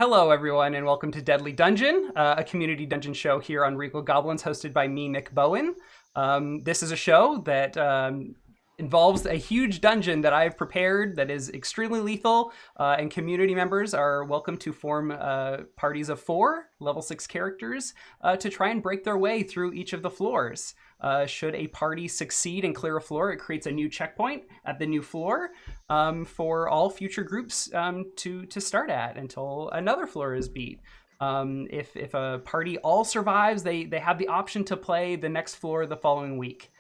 Hello, everyone, and welcome to Deadly Dungeon, a community dungeon show here on Regal Goblins, hosted by me, Nik Bowen. This is a show that involves a huge dungeon that I've prepared that is extremely lethal, and community members are welcome to form parties of 4 level 6 characters to try and break their way through each of the floors. Should a party succeed and clear a floor, it creates a new checkpoint at the new floor for all future groups to start at until another floor is beat. If a party all survives, they have the option to play the next floor the following week.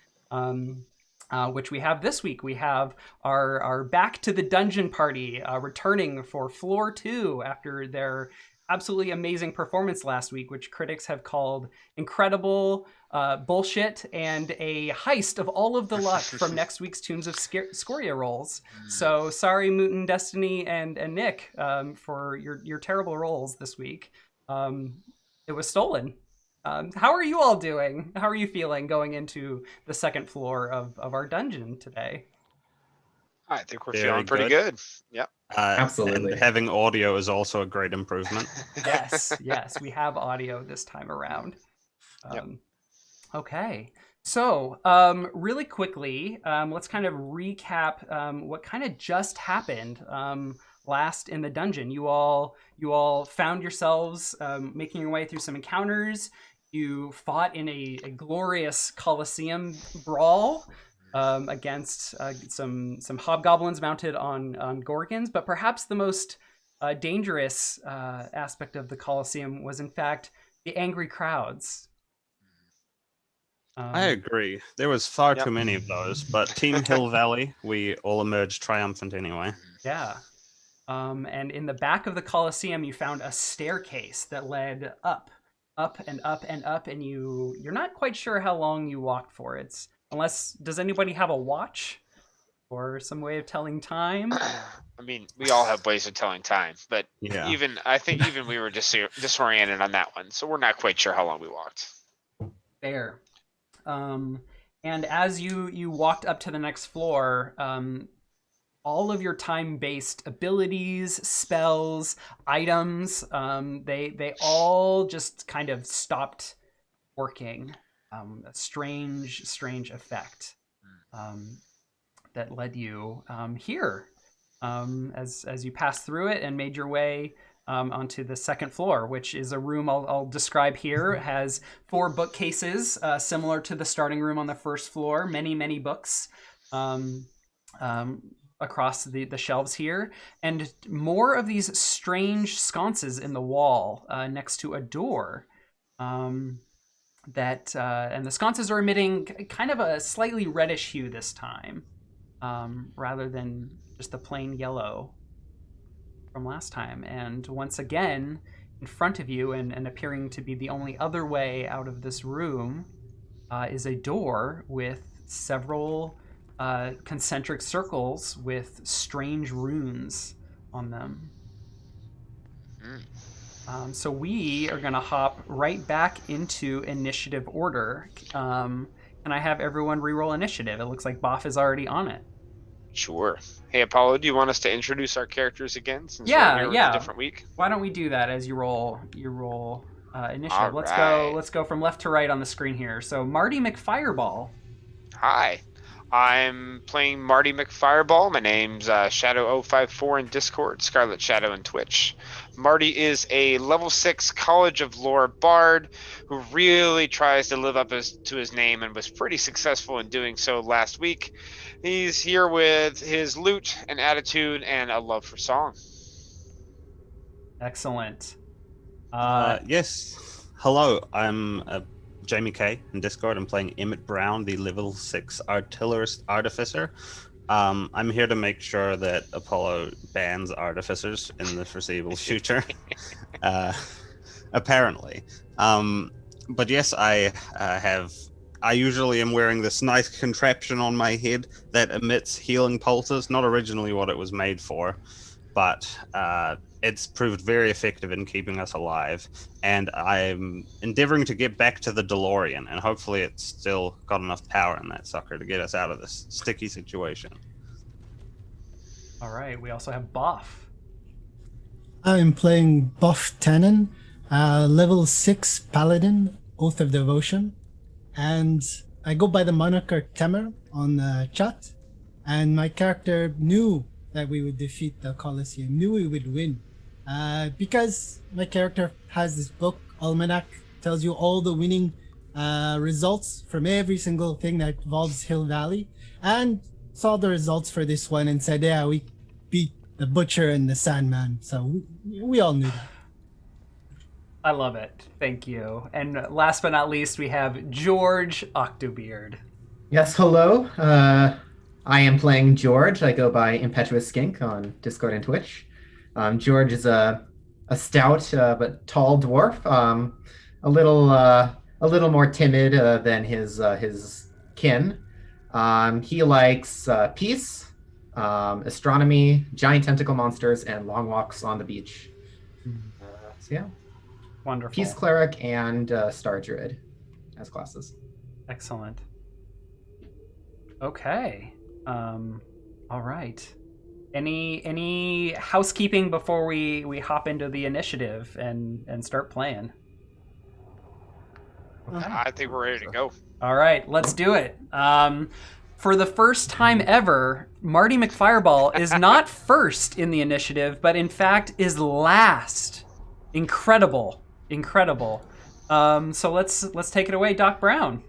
Which we have this week. We have our Back to the Dungeon party returning for floor 2 after their absolutely amazing performance last week, which critics have called incredible bullshit and a heist of all of the luck from next week's Tunes of Scoria rolls. So sorry, Mutant, Destiny, and Nick, for your terrible rolls this week. It was stolen. How are you all doing? How are you feeling going into the second floor of our dungeon today? I think we're Very feeling pretty good. Yep. Absolutely. And having audio is also a great improvement. Yes, we have audio this time around. Yep. Okay, so really quickly, let's kind of recap what kind of just happened last in the dungeon. You all found yourselves making your way through some encounters. You fought in a glorious Colosseum brawl against some hobgoblins mounted on gorgons, but perhaps the most dangerous aspect of the Colosseum was, in fact, the angry crowds. I agree. There was far too many of those, but Team Hill Valley, we all emerged triumphant anyway. Yeah. And in the back of the Colosseum, you found a staircase that led up and up and up, and you're not quite sure how long you walked for. Does anybody have a watch or some way of telling time? I mean, we all have ways of telling time, but Yeah. I think we were disoriented on that one, so we're not quite sure how long we walked. Fair. And as you walked up to the next floor, all of your time-based abilities, spells, items, they all just kind of stopped working. A strange effect that led you here as you passed through it and made your way onto the second floor, which is a room I'll describe here. It has 4 bookcases, similar to the starting room on the first floor. Many books across the shelves here, and more of these strange sconces in the wall next to a door. And the sconces are emitting kind of a slightly reddish hue this time, rather than just the plain yellow from last time. And once again, in front of you and appearing to be the only other way out of this room is a door with several concentric circles with strange runes on them. So we are going to hop right back into initiative order. And I have everyone reroll initiative. It looks like Boff is already on it. Sure. Hey, Apollo, do you want us to introduce our characters again? Since Yeah. we're a different week. Why don't we do that as you roll initiative? All right. Let's go from left to right on the screen here. So Marty McFireball. Hi. I'm playing Marty McFireball. My name's Shadow054 in Discord, Scarlet Shadow in Twitch. Marty is a level 6 College of Lore bard who really tries to live up to his name and was pretty successful in doing so last week. He's here with his loot, an attitude, and a love for song. Excellent. Yes. Hello, I'm JaimeeK in Discord. I'm playing Emmett Brown, the level 6 Artillerist Artificer. I'm here to make sure that Apollo bans artificers in the foreseeable future. Apparently. But yes, I usually am wearing this nice contraption on my head that emits healing pulses. Not originally what it was made for, but it's proved very effective in keeping us alive. And I'm endeavoring to get back to the DeLorean, and hopefully it's still got enough power in that sucker to get us out of this sticky situation. All right, we also have Boff. I'm playing Buff Tannen, level 6 Paladin, Oath of Devotion. And I go by the moniker Temhr on chat. And my character knew that we would defeat the Colosseum, knew we would win. Because my character has this book, Almanac, tells you all the winning results from every single thing that involves Hill Valley. And saw the results for this one and said, yeah, we beat the Butcher and the Sandman. So we all knew that. I love it. Thank you. And last but not least, we have George Octobeard. Yes, hello. I am playing George. I go by Impetuous Skink on Discord and Twitch. George is a stout but tall dwarf. A little more timid than his kin. He likes peace, astronomy, giant tentacle monsters, and long walks on the beach. So yeah, Wonderful. peace cleric and star druid as classes. Excellent. Okay. All right. Any housekeeping before we hop into the initiative and start playing? I think we're ready to go. All right, let's do it. For the first time ever, Marty McFireball is not first in the initiative, but in fact is last. Incredible. So let's take it away, Doc Brown.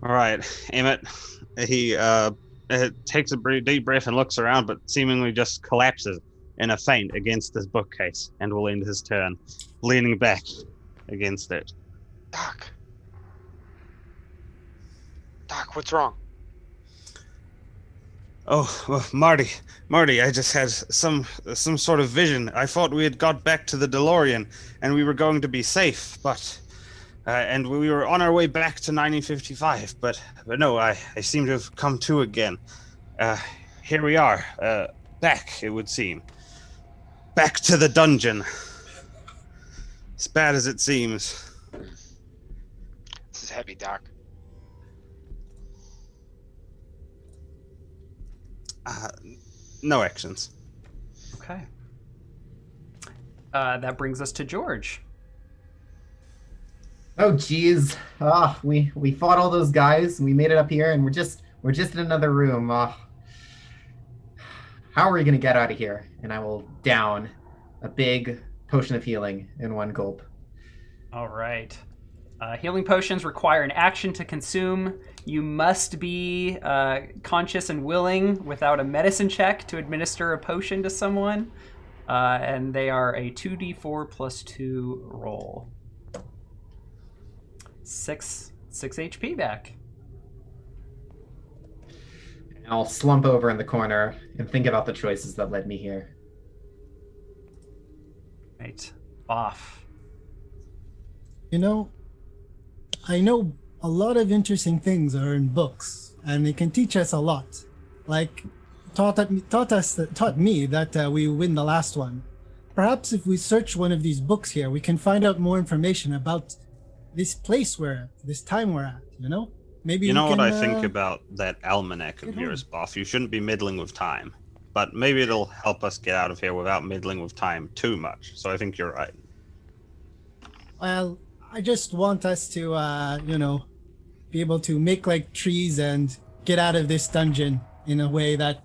All right, Emmett. He takes a deep breath and looks around, but seemingly just collapses in a faint against his bookcase and will end his turn, leaning back against it. Doc, what's wrong? Oh, well, Marty, I just had some sort of vision. I thought we had got back to the DeLorean and we were going to be safe, but and we were on our way back to 1955, but no, I seem to have come to again. Here we are, back, it would seem. Back to the dungeon. As bad as it seems. This is heavy, Doc. No actions. Okay. That brings us to George. Oh geez, we fought all those guys. We made it up here, and we're just in another room. How are we gonna get out of here? And I will down a big potion of healing in one gulp. All right. Healing potions require an action to consume. You must be conscious and willing without a medicine check to administer a potion to someone. And they are a 2d4 plus 2 roll. 6 HP back. And I'll slump over in the corner and think about the choices that led me here. Right. Off. You know, I know a lot of interesting things are in books, and they can teach us a lot. Like, taught me that we win the last one. Perhaps if we search one of these books here, we can find out more information about this place we're at, this time we're at, you know? Maybe You know we what can, I think about that almanac of get yours, Boff? You shouldn't be meddling with time. But maybe it'll help us get out of here without meddling with time too much. So I think you're right. Well, I just want us to, be able to make like trees and get out of this dungeon in a way that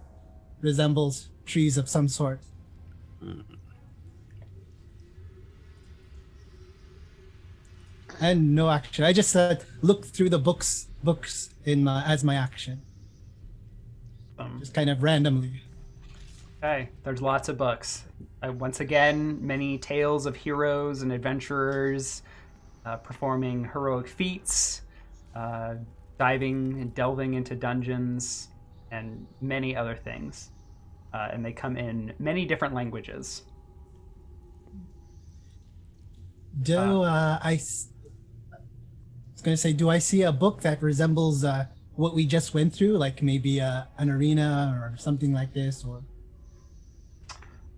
resembles trees of some sort. And no action. I just look through the books in as my action, just kind of randomly. Okay, there's lots of books. Once again, many tales of heroes and adventurers performing heroic feats, diving and delving into dungeons, and many other things. And they come in many different languages. Do I was going to say, do I see a book that resembles what we just went through, like maybe an arena or something like this? Or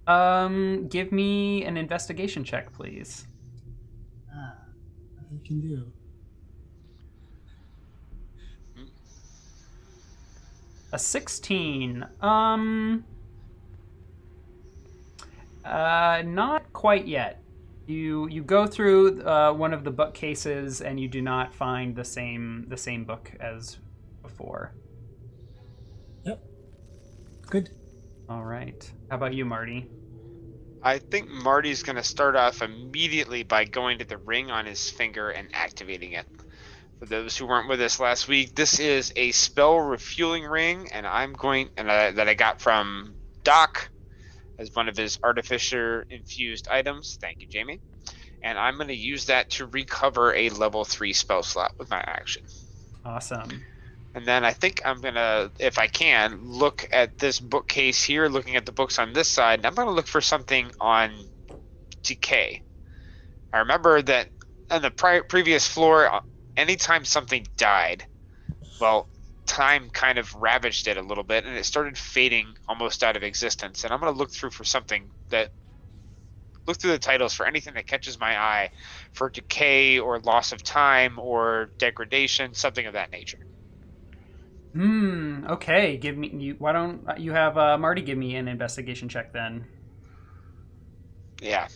Give me an investigation check, please. I can do. A 16. Not quite yet. You go through one of the bookcases and you do not find the same book as before. Yep. Good. All right. How about you, Marty? I think Marty's going to start off immediately by going to the ring on his finger and activating it. For those who weren't with us last week, this is a spell refueling ring, and that I got from Doc as one of his artificer infused items. Thank you, Jamie. And I'm going to use that to recover a level 3 spell slot with my action. Awesome. And then I think I'm going to, if I can, look at this bookcase here, looking at the books on this side, and I'm going to look for something on decay. I remember that on the previous floor, anytime something died, well, time kind of ravaged it a little bit, and it started fading almost out of existence. And I'm going to look through the titles for anything that catches my eye for decay or loss of time or degradation, something of that nature. Okay. Why don't you have Marty give me an investigation check then? Yeah.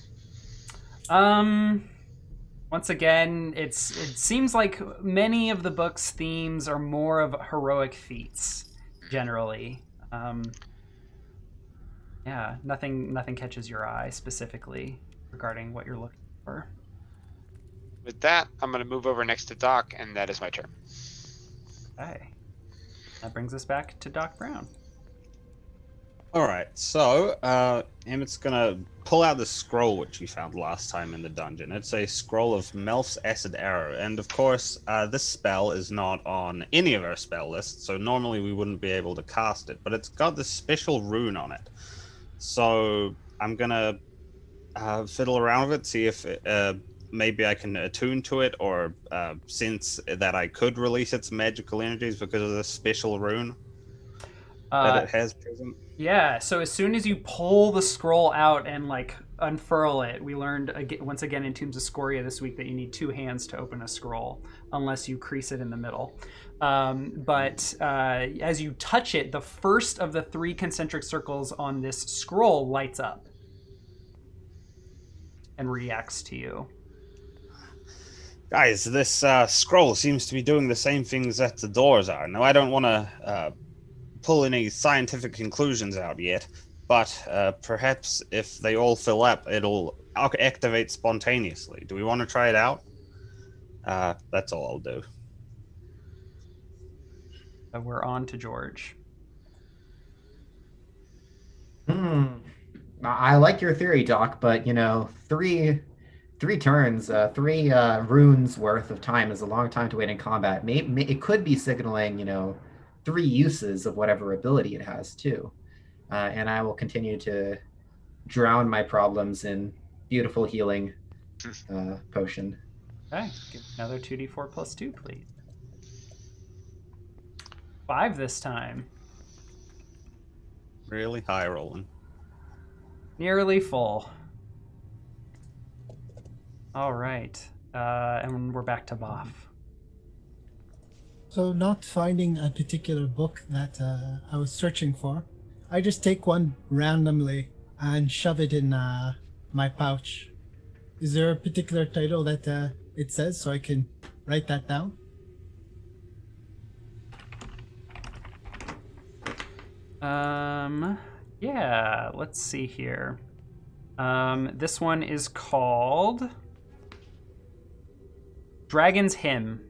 Once again, it seems like many of the book's themes are more of heroic feats, generally. Yeah, nothing catches your eye specifically regarding what you're looking for. With that, I'm going to move over next to Doc, and that is my turn. Okay. That brings us back to Doc Brown. All right, so Emmett's gonna pull out the scroll which he found last time in the dungeon. It's a scroll of Melf's Acid Arrow, and of course, this spell is not on any of our spell lists, so normally we wouldn't be able to cast it, but it's got this special rune on it. So I'm gonna fiddle around with it, see if maybe I can attune to it, or sense that I could release its magical energies because of this special rune that it has present. Yeah, so as soon as you pull the scroll out and like unfurl it, we learned once again in Tombs of Scoria this week that you need 2 hands to open a scroll unless you crease it in the middle. But as you touch it, the first of the 3 concentric circles on this scroll lights up and reacts to you. Guys, this scroll seems to be doing the same things that the doors are. Now, I don't want to pull any scientific conclusions out yet, but perhaps if they all fill up, it'll activate spontaneously. Do we want to try it out? That's all I'll do. We're on to George. I like your theory, Doc, but three turns, 3 runes worth of time is a long time to wait in combat. It could be signaling, 3 uses of whatever ability it has too. And I will continue to drown my problems in beautiful healing potion. Okay, give another 2d4 plus 2, please. 5 this time. Really high rolling. Nearly full. All right, and we're back to Boff. So not finding a particular book that I was searching for, I just take one randomly and shove it in my pouch. Is there a particular title that it says so I can write that down? Yeah, let's see here. This one is called Dragon's Hymn.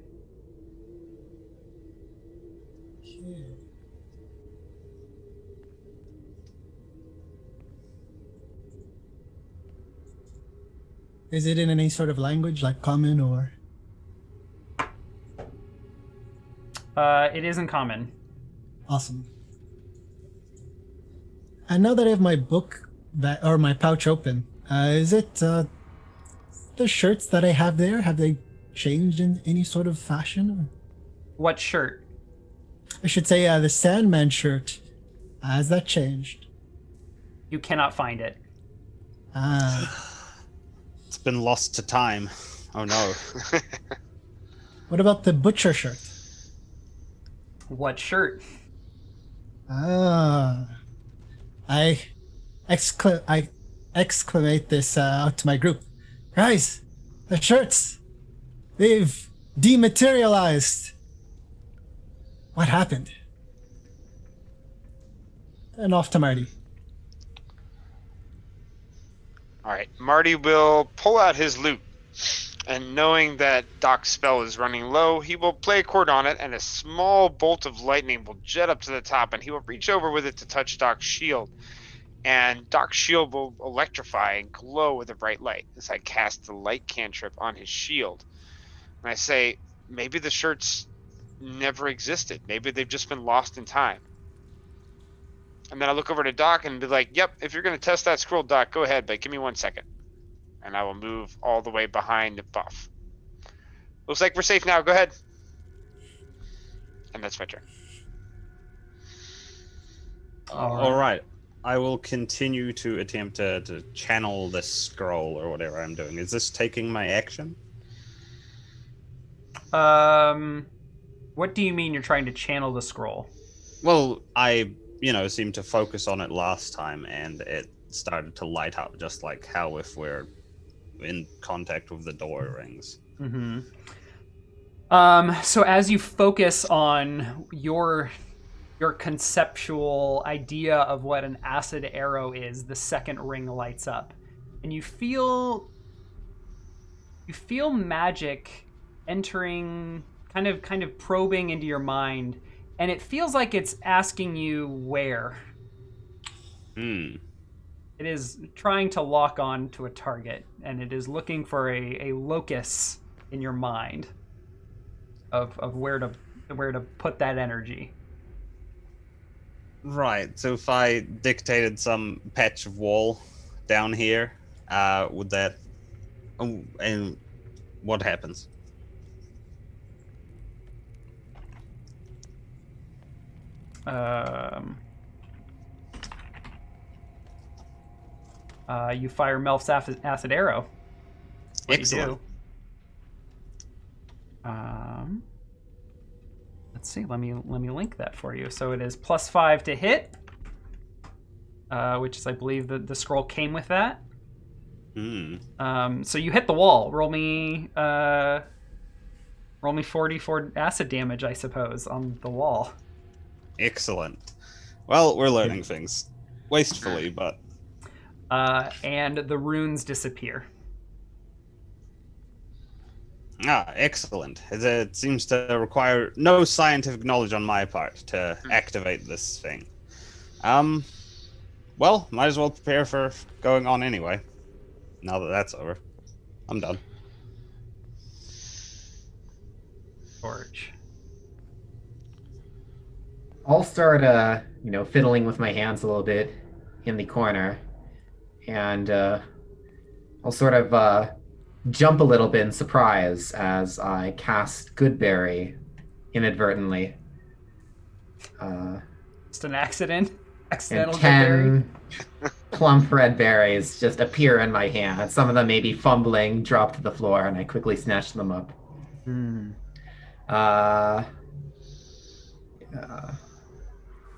Okay. Is it in any sort of language, like common or? It is in common. Awesome. And now that I have my book or my pouch open, is it the shirts that I have there? Have they changed in any sort of fashion? What shirt? I should say the Sandman shirt. Has that changed? You cannot find it. It's been lost to time. Oh no. What about the Butcher shirt? What shirt? I exclamate this out to my group. Guys, the shirts, they've dematerialized. What happened? And off to Marty. All right, Marty will pull out his lute, and knowing that Doc's spell is running low, he will play a chord on it, and a small bolt of lightning will jet up to the top, and he will reach over with it to touch Doc's shield. And Doc's shield will electrify and glow with a bright light as I cast the light cantrip on his shield. And I say, maybe the shirts never existed. Maybe they've just been lost in time. And then I look over to Doc and be like, yep, if you're going to test that scroll, Doc, go ahead, but give me 1 second. And I will move all the way behind Buff. Looks like we're safe now. Go ahead. And that's my turn. All right. I will continue to attempt to channel this scroll or whatever I'm doing. Is this taking my action? What do you mean you're trying to channel the scroll? Well, I, seemed to focus on it last time, and it started to light up, just like how if we're in contact with the door rings. Mm-hmm. So as you focus on your conceptual idea of what an acid arrow is, the second ring lights up, and you feel magic entering, kind of probing into your mind, and it feels like it's asking you where. It is trying to lock on to a target, and it is looking for a locus in your mind of where to put that energy. Right. So if I dictated some patch of wall down here, would that? And what happens? You fire Melf's acid arrow. What Excellent. You do. Let's see. Let me link that for you. So it is +5 to hit, which is, I believe, the scroll came with that. So you hit the wall. Roll me 40 for acid damage, I suppose, on the wall. Excellent. Well, we're learning things wastefully, but. And the runes disappear. Excellent. It seems to require no scientific knowledge on my part to activate this thing. Well, might as well prepare for going on anyway. Now that that's over. I'm done. George. I'll start, fiddling with my hands a little bit in the corner, and I'll sort of jump a little bit in surprise as I cast Goodberry inadvertently. Just an accident? Accidental And Goodberry? 10 plump red berries just appear in my hand. Some of them maybe fumbling, drop to the floor, and I quickly snatch them up.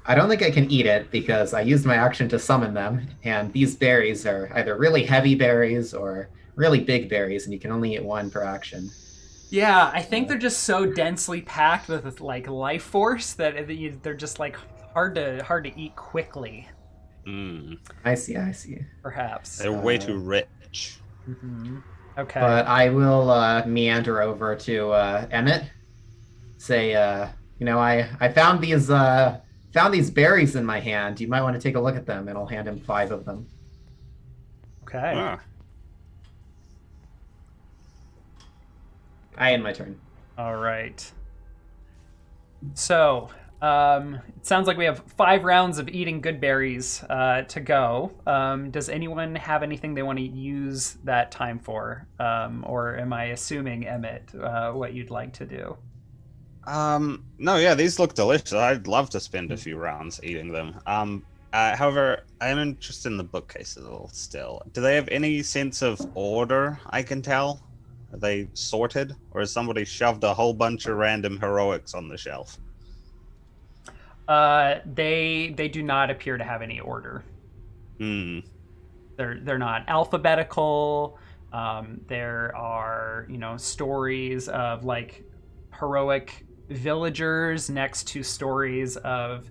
I don't think I can eat it because I used my action to summon them, and these berries are either really heavy berries or really big berries, and you can only eat one per action. Yeah, I think they're just so densely packed with like life force that they're just like hard to eat quickly. I see. Perhaps. They're way too rich. Okay. But I will meander over to Emmett. Say, I found these berries in my hand. You might want to take a look at them, and I'll hand him 5 of them. Okay. I end my turn. All right. So, it sounds like we have 5 rounds of eating good berries to go. Does anyone have anything they want to use that time for? Or am I assuming, Emmett, what you'd like to do? No, yeah, these look delicious. I'd love to spend a few rounds eating them. However, I'm interested in the bookcases a little still. Do they have any sense of order I can tell? Are they sorted? Or has somebody shoved a whole bunch of random heroics on the shelf? They do not appear to have any order. they're not alphabetical. There are, stories of like heroic villagers next to stories of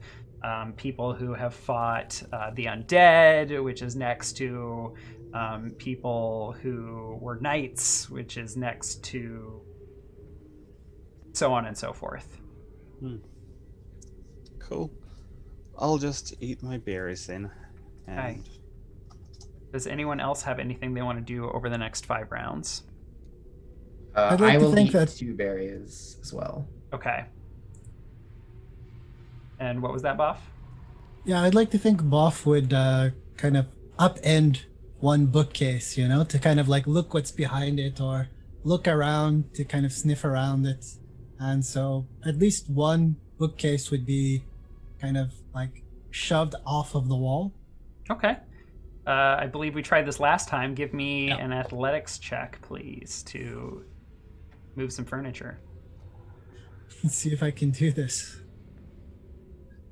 people who have fought the undead, which is next to people who were knights, which is next to so on and so forth. Cool. I'll just eat my berries then. And Okay. Does anyone else have anything they want to do over the next 5 rounds? I'd like I to will think eat that- 2 berries as well. Okay. And what was that, Buff? Yeah, I'd like to think Boff would kind of upend one bookcase, to kind of like look what's behind it or look around to kind of sniff around it. And so at least one bookcase would be kind of like shoved off of the wall. Okay. I believe we tried this last time. Give me Yeah. an athletics check, please, to move some furniture. Let's see if I can do this.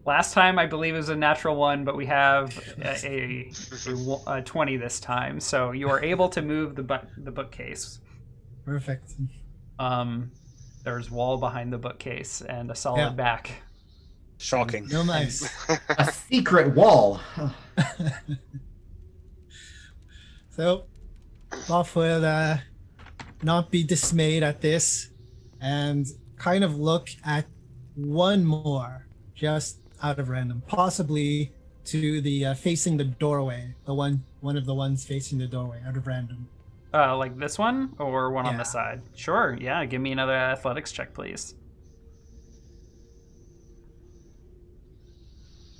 Last time, I believe, it was a natural 1, but we have a 20 this time. So you are able to move the bookcase. Perfect. There's wall behind the bookcase and a solid Yeah. back. shocking. Real nice. A secret wall. So, Boff will not be dismayed at this and kind of look at one more, just out of random, possibly to the facing the doorway, one of the ones facing the doorway, out of random. Like this one or one on the Yeah. side? Sure, yeah. Give me another athletics check, please.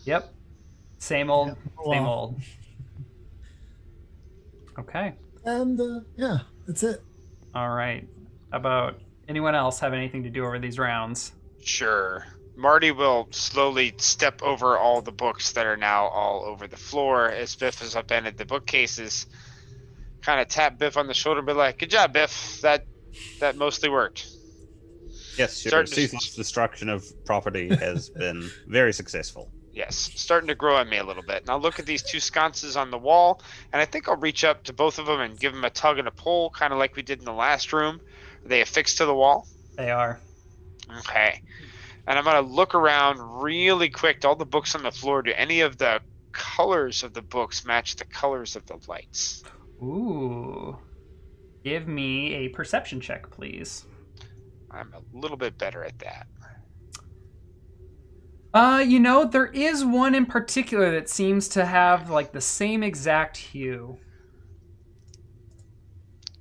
Yep. Same old, Yeah. same Wow. old. Okay. And yeah, that's it. All right. How about anyone else have anything to do over these rounds? Sure. Marty will slowly step over all the books that are now all over the floor as Biff has upended the bookcases. Kind of tap Biff on the shoulder and be like, "Good job, Biff. That mostly worked." Yes, your Starting to- ceaseless destruction of property has been very successful. Yes, starting to grow on me a little bit. And I'll look at these 2 sconces on the wall, and I think I'll reach up to both of them and give them a tug and a pull, kind of like we did in the last room. Are they affixed to the wall? They are. Okay. And I'm going to look around really quick to all the books on the floor. Do any of the colors of the books match the colors of the lights? Ooh. Give me a perception check, please. I'm a little bit better at that. There is one in particular that seems to have like the same exact hue.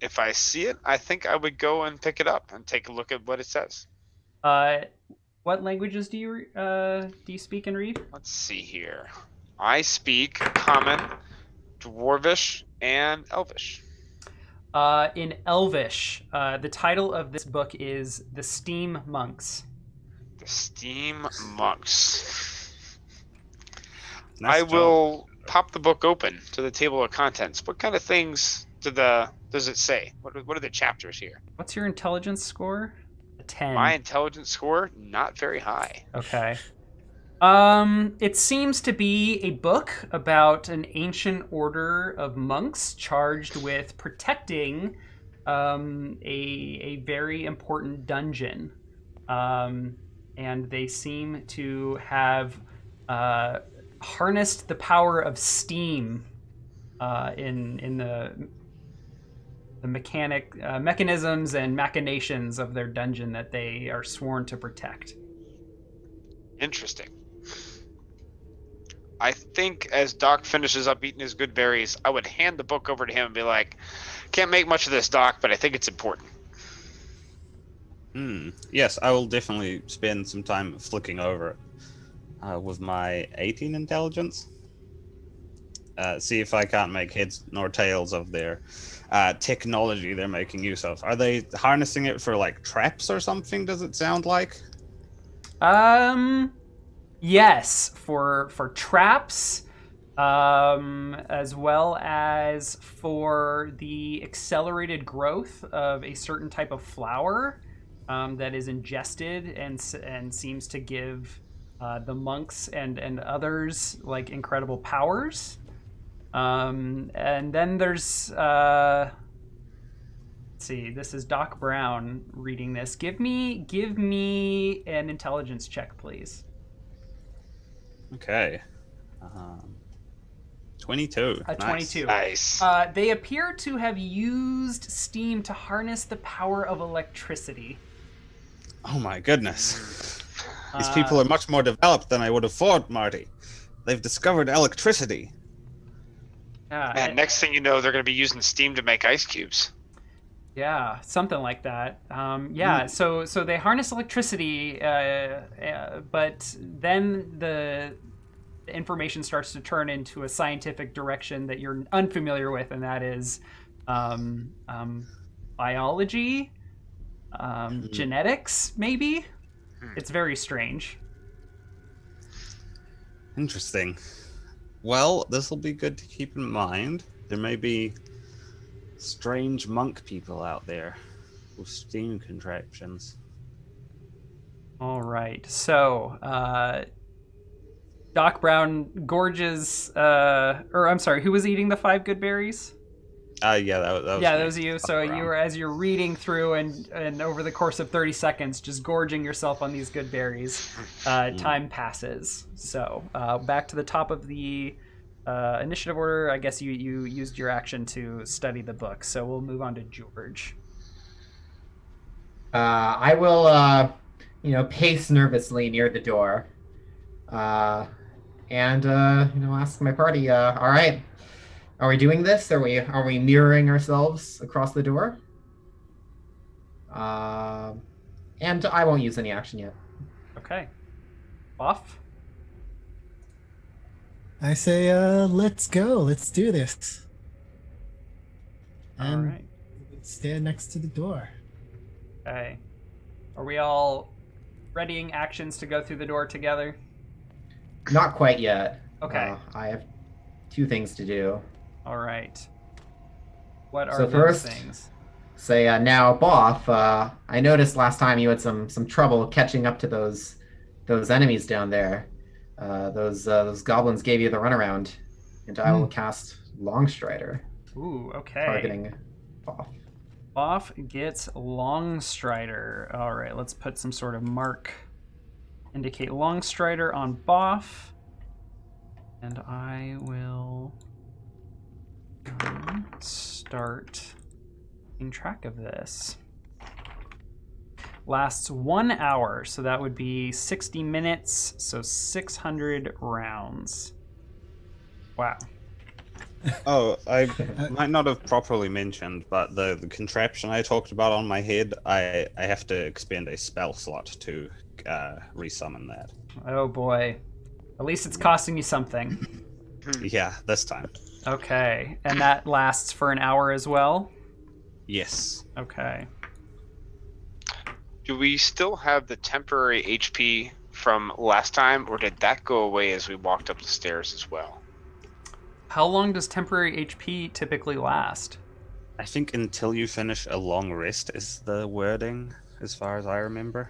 If I see it, I think I would go and pick it up and take a look at what it says. What languages do you speak and read? Let's see here. I speak Common, Dwarvish, and Elvish. In Elvish, the title of this book is The Steam Monks. The Steam Monks. Nice I job. will pop the book open to the table of contents. What kind of things does it say? What are the chapters here? What's your intelligence score? A 10. My intelligence score, not very high. Okay. It seems to be a book about an ancient order of monks charged with protecting a very important dungeon. And they seem to have harnessed the power of steam in the mechanisms and machinations of their dungeon that they are sworn to protect. Interesting. I think as Doc finishes up eating his good berries, I would hand the book over to him and be like, "Can't make much of this, Doc, but I think it's important." Yes, I will definitely spend some time flicking over it with my 18 intelligence. See if I can't make heads nor tails of their technology they're making use of. Are they harnessing it for like traps or something? Does it sound like? Yes, for traps, as well as for the accelerated growth of a certain type of flower that is ingested and seems to give the monks and others like incredible powers. And then there's let's see, this is Doc Brown reading this. Give me an intelligence check, please. Okay. 22. A 22. Nice. They appear to have used steam to harness the power of electricity. Oh my goodness. These people are much more developed than I would have thought, Marty. They've discovered electricity. Man, next thing you know, they're going to be using steam to make ice cubes. Yeah, something like that. So they harness electricity, but then the information starts to turn into a scientific direction that you're unfamiliar with, and that is biology, genetics, maybe. It's very strange. Interesting. Well, this will be good to keep in mind. There may be strange monk people out there with steam contraptions. All right. So, Doc Brown gorges, or I'm sorry, who was eating the 5 good berries? Yeah, that was Yeah, me. that was you. So you were, as you're reading through and over the course of 30 seconds, just gorging yourself on these good berries. Time passes. So back to the top of the initiative order. I guess you used your action to study the book. So we'll move on to George. I will, pace nervously near the door, and ask my party. All right, are we doing this? Are we mirroring ourselves across the door? And I won't use any action yet. Okay. Off. I say, let's go. Let's do this. All And right. stand next to the door. Okay. Are we all readying actions to go through the door together? Not quite yet. Okay. I have 2 things to do. All right. What are So those first- things? Say, now, Boff, I noticed last time you had some trouble catching up to those enemies down there. Those goblins gave you the runaround, and I will cast Longstrider, Ooh, okay. targeting Boff. Off gets Longstrider. All right, let's put some sort of mark. Indicate Longstrider on Boff. And I will start keeping track of this. Lasts 1 hour, so that would be 60 minutes, so 600 rounds. Wow. Oh, I might not have properly mentioned, but the contraption I talked about on my head, I have to expend a spell slot to resummon that. Oh boy. At least it's costing you something. Yeah, this time. Okay, and that lasts for an hour as well? Yes. Okay. Do we still have the temporary HP from last time, or did that go away as we walked up the stairs as well? How long does temporary HP typically last? I think until you finish a long rest is the wording, as far as I remember.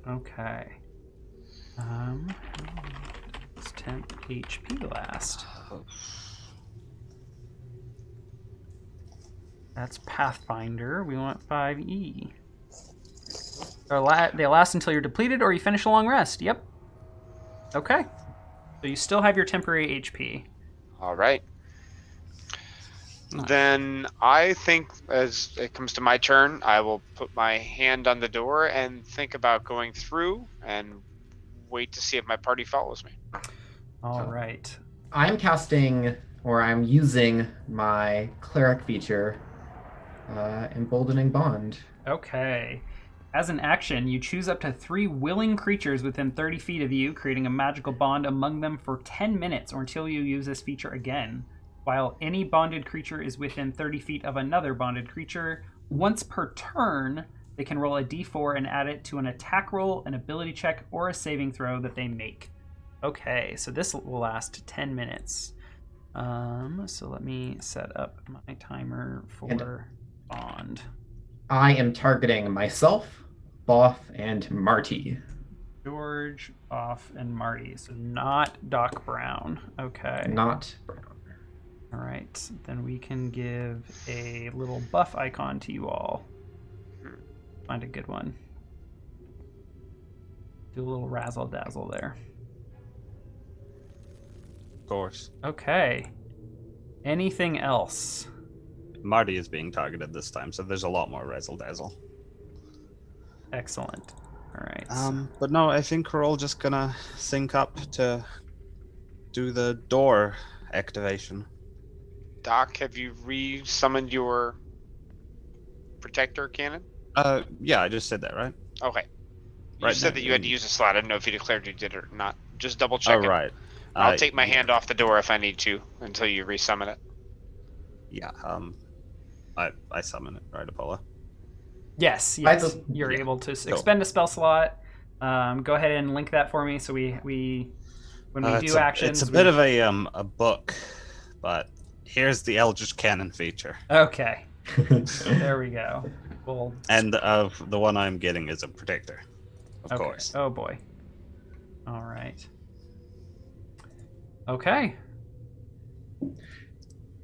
Okay. How does temp HP last? That's Pathfinder. We want 5e. They last until you're depleted or you finish a long rest. Yep. Okay. So you still have your temporary HP. All right. Nice. Then I think as it comes to my turn, I will put my hand on the door and think about going through and wait to see if my party follows me. All right. I'm casting, or I'm using my cleric feature, Emboldening Bond. Okay. As an action, you choose up to 3 willing creatures within 30 feet of you, creating a magical bond among them for 10 minutes or until you use this feature again. While any bonded creature is within 30 feet of another bonded creature, once per turn, they can roll a d4 and add it to an attack roll, an ability check, or a saving throw that they make. Okay, so this will last 10 minutes. So let me set up my timer for bond. I am targeting myself, Boff, and Marty. George, Off, and Marty. So not Doc Brown. Okay. Not. All right. Then we can give a little buff icon to you all. Find a good one. Do a little razzle dazzle there. Of course. Okay. Anything else? Marty is being targeted this time, so there's a lot more razzle dazzle. Excellent. All right. But no, I think we're all just gonna sync up to do the door activation. Doc, have you re-summoned your protector cannon? Yeah, I just said that, right? Okay. You Right said now. that you had to use a slot. I didn't know if you declared you did or not. Just double Oh, check it. right. I'll take my hand off the door if I need to until you resummon it. Yeah, I summon it, right, Apollo? Yes, I yes. just- You're yeah. able to Cool. expend a spell slot. Go ahead and link that for me so we when we do actions. It's a bit of a book, but here's the Eldritch Cannon feature. Okay. There we go. Well, And the one I'm getting is a protector, of okay. course. Oh boy. All right. Okay.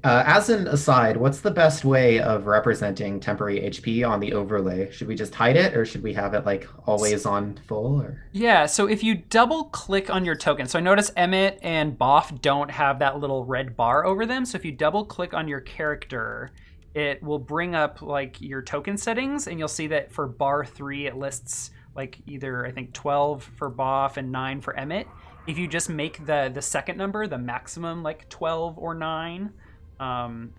As an aside, what's the best way of representing temporary HP on the overlay? Should we just hide it, or should we have it like always on full? Or Yeah, so if you double click on your token, so I notice Emmett and Boff don't have that little red bar over them. So if you double click on your character, it will bring up like your token settings, and you'll see that for bar 3, it lists like either I think 12 for Boff and 9 for Emmett. If you just make the second number, the maximum like 12 or 9,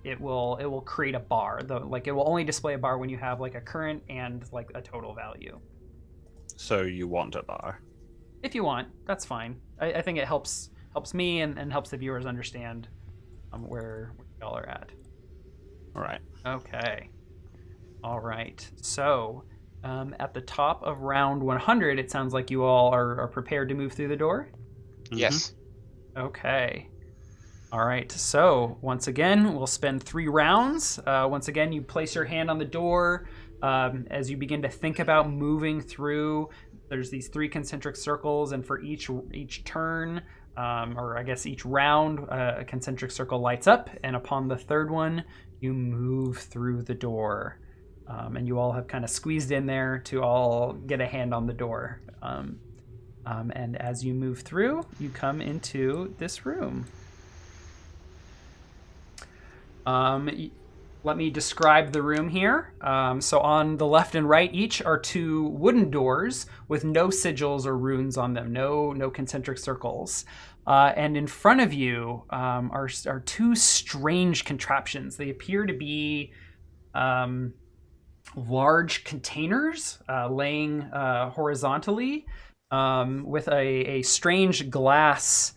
it will create a bar. Like it will only display a bar when you have like a current and like a total value. So you want a bar. If you want, that's fine. I think it helps me and helps the viewers understand where y'all are at. All right. Okay. All right. So at the top of round 100, it sounds like you all are prepared to move through the door. Yes. Okay. All right. So once again, we'll spend 3 rounds. Once again, you place your hand on the door. As you begin to think about moving through, there's these 3 concentric circles, and for each turn, or I guess each round, a concentric circle lights up, and upon the 3rd one, you move through the door. And you all have kind of squeezed in there to all get a hand on the door. And as you move through, you come into this room. Let me describe the room here. So on the left and right each are 2 wooden doors with no sigils or runes on them, no concentric circles. And in front of you are 2 strange contraptions. They appear to be large containers laying horizontally with a strange glass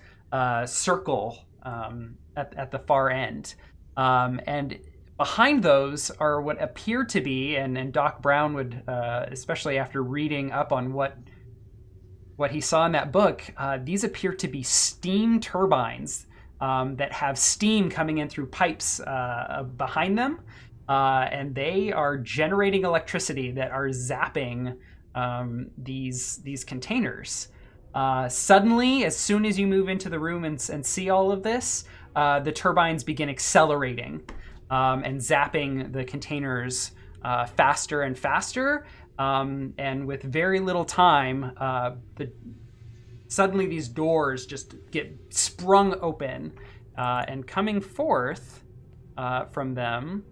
circle at the far end. And behind those are what appear to be, and Doc Brown would, especially after reading up on what he saw in that book, these appear to be steam turbines that have steam coming in through pipes behind them. And they are generating electricity that are zapping these containers. Suddenly, as soon as you move into the room and see all of this, the turbines begin accelerating and zapping the containers faster and faster. And with very little time, suddenly these doors just get sprung open. And coming forth from them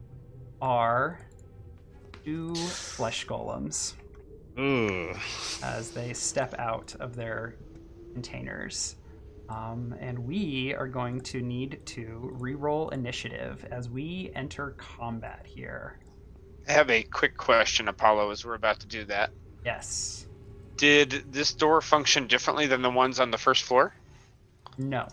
are 2 flesh golems. Ooh. As they step out of their containers. And we are going to need to re-roll initiative as we enter combat here. I have a quick question, Apollo, as we're about to do that. Yes. Did this door function differently than the ones on the first floor? No.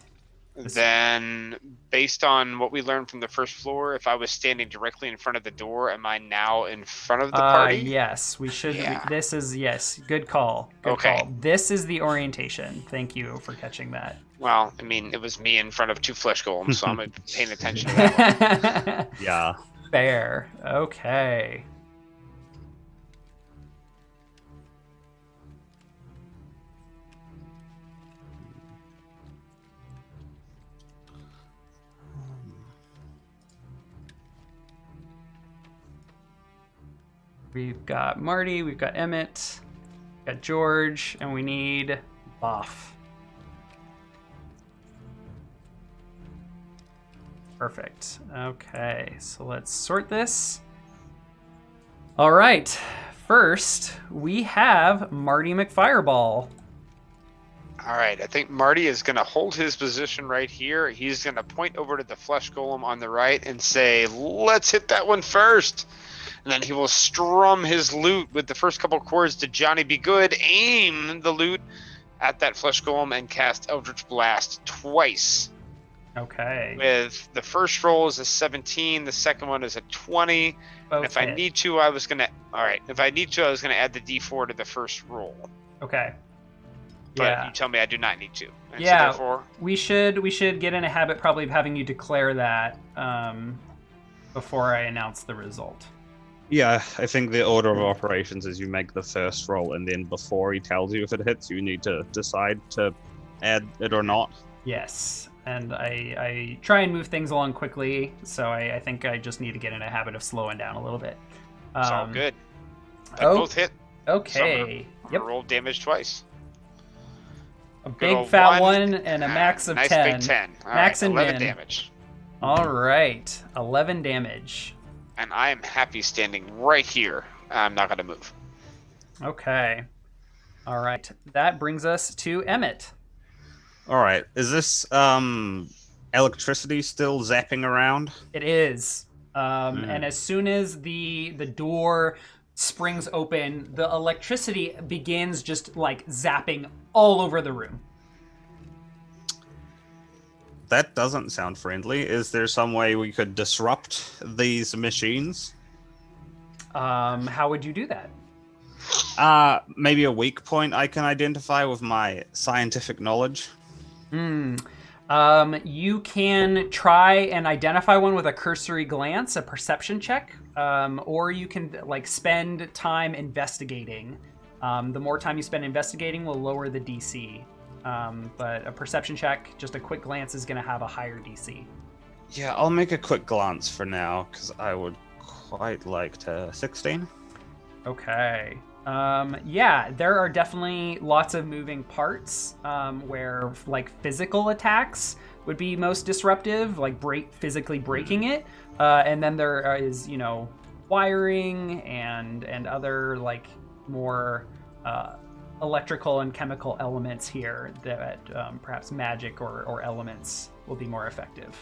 Then, based on what we learned from the first floor, if I was standing directly in front of the door, am I now in front of the party? Yes, we should. Yeah. This is, yes, good call. Good Okay. call. This is the orientation. Thank you for catching that. Well, I mean, it was me in front of 2 flesh golems, so I'm paying attention to that one. Yeah. Fair. Okay. We've got Marty, we've got Emmett, we've got George, and we need Boff. Perfect. Okay, so let's sort this. All right, first we have Marty McFireball. All right, I think Marty is going to hold his position right here. He's going to point over to the flesh golem on the right and say, let's hit that one first. And then he will strum his lute with the first couple chords to Johnny Be Good, aim the lute at that flesh golem, and cast Eldritch Blast twice. Okay. With the first roll is a 17, the second one is a 20. And if I need to, I was going to add the D4 to the first roll. Okay. But you tell me I do not need to. And yeah, so therefore, we should get in a habit probably of having you declare that before I announce the result. Yeah, I think the order of operations is you make the first roll, and then before he tells you if it hits, you need to decide to add it or not. Yes, and I try and move things along quickly, so I think I just need to get in a habit of slowing down a little bit. It's all good. They both hit. Okay. So I'm roll damage twice. A big fat one and a max of nice 10. Nice big 10. All max right, and 11 min. damage. All right, 11 damage. And I am happy standing right here. I'm not going to move. Okay. All right, that brings us to Emmett. All right, is this electricity still zapping around? It is. And as soon as the door springs open, the electricity begins just like zapping all over the room. That doesn't sound friendly. Is there some way we could disrupt these machines? How would you do that? Maybe a weak point I can identify with my scientific knowledge. You can try and identify one with a cursory glance, a perception check, or you can like spend time investigating. The more time you spend investigating will lower the DC. But a perception check, just a quick glance, is going to have a higher DC. Yeah, I'll make a quick glance for now, because I would quite like to... 16? Okay. Yeah, there are definitely lots of moving parts where like physical attacks would be most disruptive, like physically breaking it. And then there is, wiring and other like more electrical and chemical elements here that perhaps magic or elements will be more effective.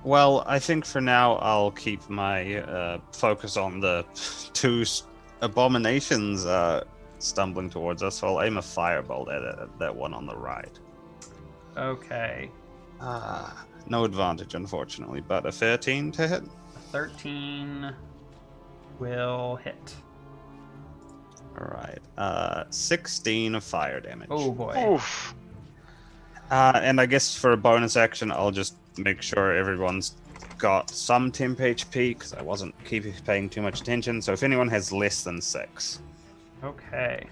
Well, I think for now I'll keep my focus on the two abominations stumbling towards us, so I'll aim a firebolt at that one on the right. Okay. No advantage, unfortunately, but a 13 to hit? A 13 will hit. Alright. 16 of fire damage. Oh boy. Oof. And I guess for a bonus action, I'll just make sure everyone's got some temp HP, because I wasn't paying too much attention, so if anyone has less than 6. Okay.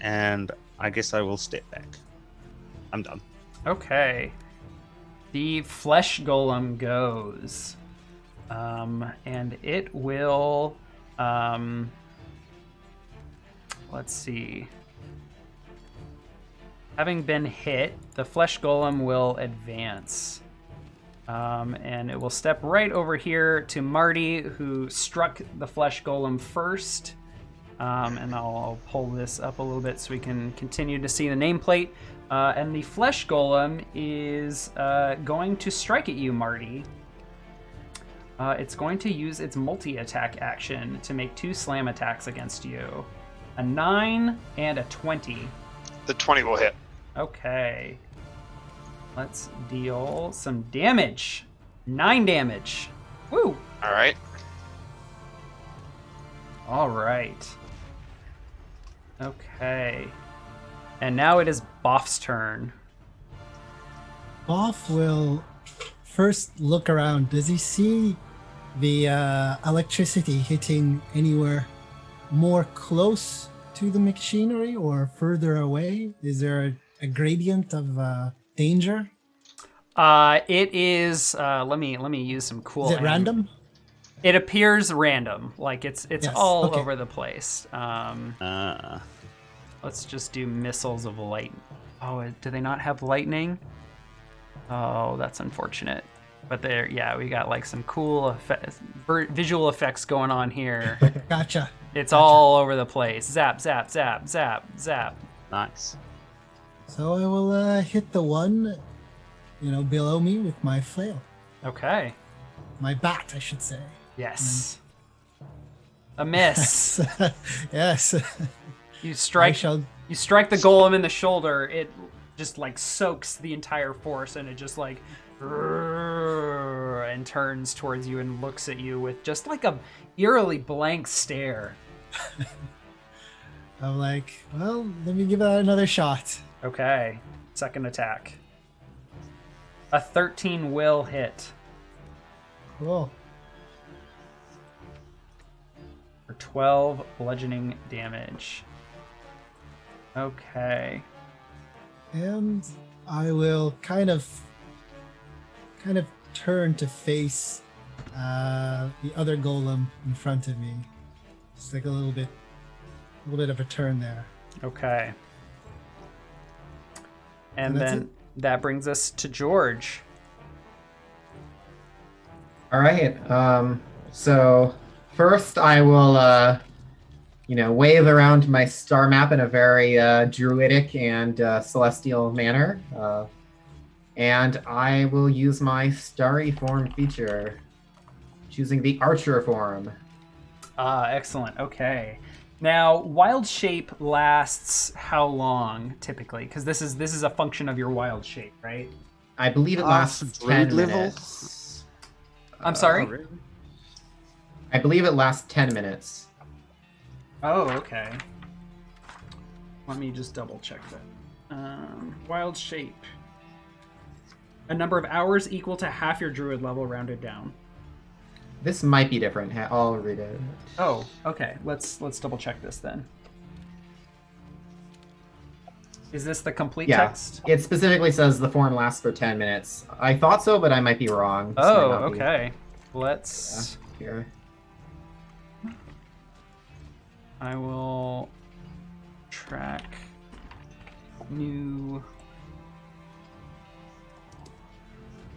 And I guess I will step back. I'm done. Okay. The flesh golem goes. And it will... let's see. Having been hit, the flesh golem will advance. And it will step right over here to Marty, who struck the flesh golem first. And I'll pull this up a little bit so we can continue to see the nameplate. And the flesh golem is going to strike at you, Marty. It's going to use its multi-attack action to make 2 slam attacks against you. A 9 and a 20. The 20 will hit. Okay. Let's deal some damage. 9 damage. Woo! All right. All right. Okay. And now it is Boff's turn. Boff will first look around. Does he see the electricity hitting anywhere more close to the machinery or further away? Is there a gradient of danger? It is. Let me use some cool. Is it random? It appears random, like it's Yes, all okay. over the place. Let's just do missiles of light. Oh, do they not have lightning? Oh, that's unfortunate. But there, yeah, we got like some cool visual effects going on here. Gotcha. It's all over the place. Zap, zap, zap, zap, zap. Nice. So I will hit the one, below me with my flail. Okay. My bat, I should say. Yes. A miss. Yes. You strike. You strike the golem in the shoulder. It just like soaks the entire force, and it just like and turns towards you and looks at you with just like a eerily blank stare. I'm like, well, let me give that another shot. Okay. Second attack. A 13 will hit. Cool. For 12 bludgeoning damage. Okay. And I will kind of turn to face the other golem in front of me. Just like a little bit of a turn there. Okay. And that's then that brings us to George. All right. So first I will, wave around my star map in a very druidic and celestial manner. And I will use my starry form feature, choosing the archer form. Excellent. Okay. Now, wild shape lasts how long typically? Because this is a function of your wild shape, right? I believe it lasts 10 minutes. I'm sorry? Really? I believe it lasts 10 minutes. Oh, okay. Let me just double check that. Wild shape. A number of hours equal to half your druid level rounded down. This might be different. I'll read it. Oh, okay. Let's double check this then. Is this the complete text? It specifically says the form lasts for 10 minutes. I thought so, but I might be wrong. This Oh, might not be. okay. Let's... Here. I will track new...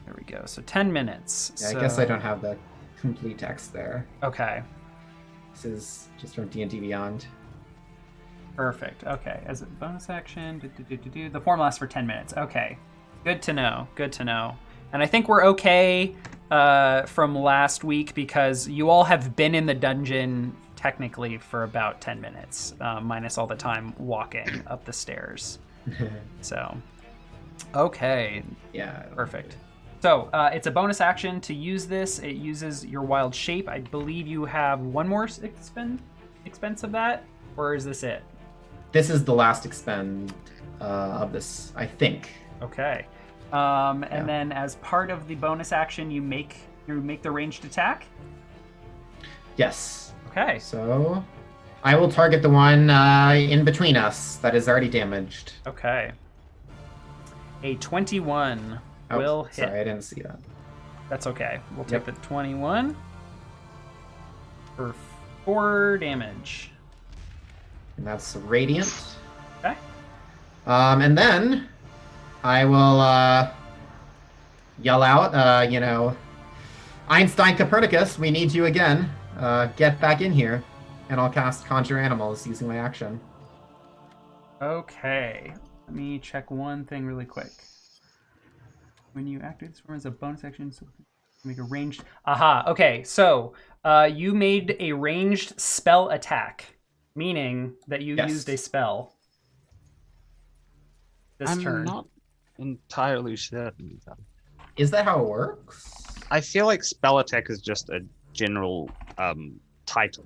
There we go. So 10 minutes. Yeah, so... I guess I don't have the complete text there. Okay. This is just from D&D Beyond. Perfect. Okay. As a bonus action, the form lasts for 10 minutes. Okay. Good to know. Good to know. And I think we're okay from last week because you all have been in the dungeon technically for about 10 minutes, minus all the time walking up the stairs. So, okay. Yeah. Perfect. So it's a bonus action to use this. It uses your wild shape. I believe you have one more expense of that, or is this it? This is the last expend of this, I think. Okay. And then as part of the bonus action, you make the ranged attack. Yes. Okay. So I will target the one in between us that is already damaged. Okay. A 21 will hit. Sorry, I didn't see that. That's okay. We'll take the 21 for 4 damage. And that's radiant. Okay. And then I will yell out, Einstein Copernicus, we need you again. Get back in here. And I'll cast Conjure Animals using my action. Okay. Let me check one thing really quick. When you activate this form as a bonus action, so make a ranged... Aha, okay. So you made a ranged spell attack, meaning that you used a spell this turn. I'm not entirely certain. Is that how it works? I feel like spell attack is just a general title.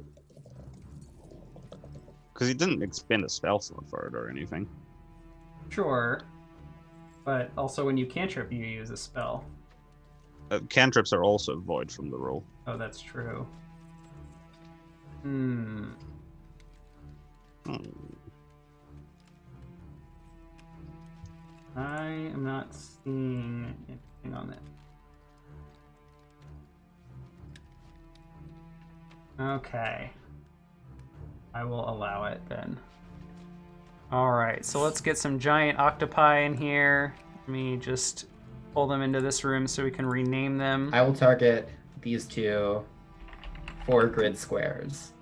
Because he didn't expend a spell slot for it or anything. Sure. But also when you cantrip, you use a spell. Cantrips are also void from the rule. Oh, that's true. I am not seeing anything on that. Okay. I will allow it then. All right, so let's get some giant octopi in here. Let me just pull them into this room so we can rename them. I will target these 2 4 grid squares.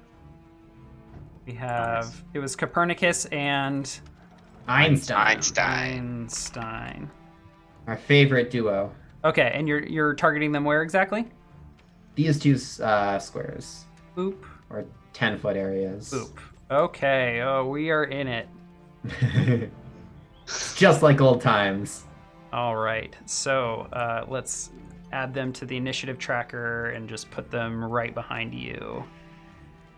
We have, it was Copernicus and Einstein. Einstein. Our favorite duo. Okay, and you're targeting them where exactly? These 2 squares. Boop. Or 10-foot areas. Boop. Okay, oh, we are in it. Just like old times. All right, so let's add them to the initiative tracker and just put them right behind you,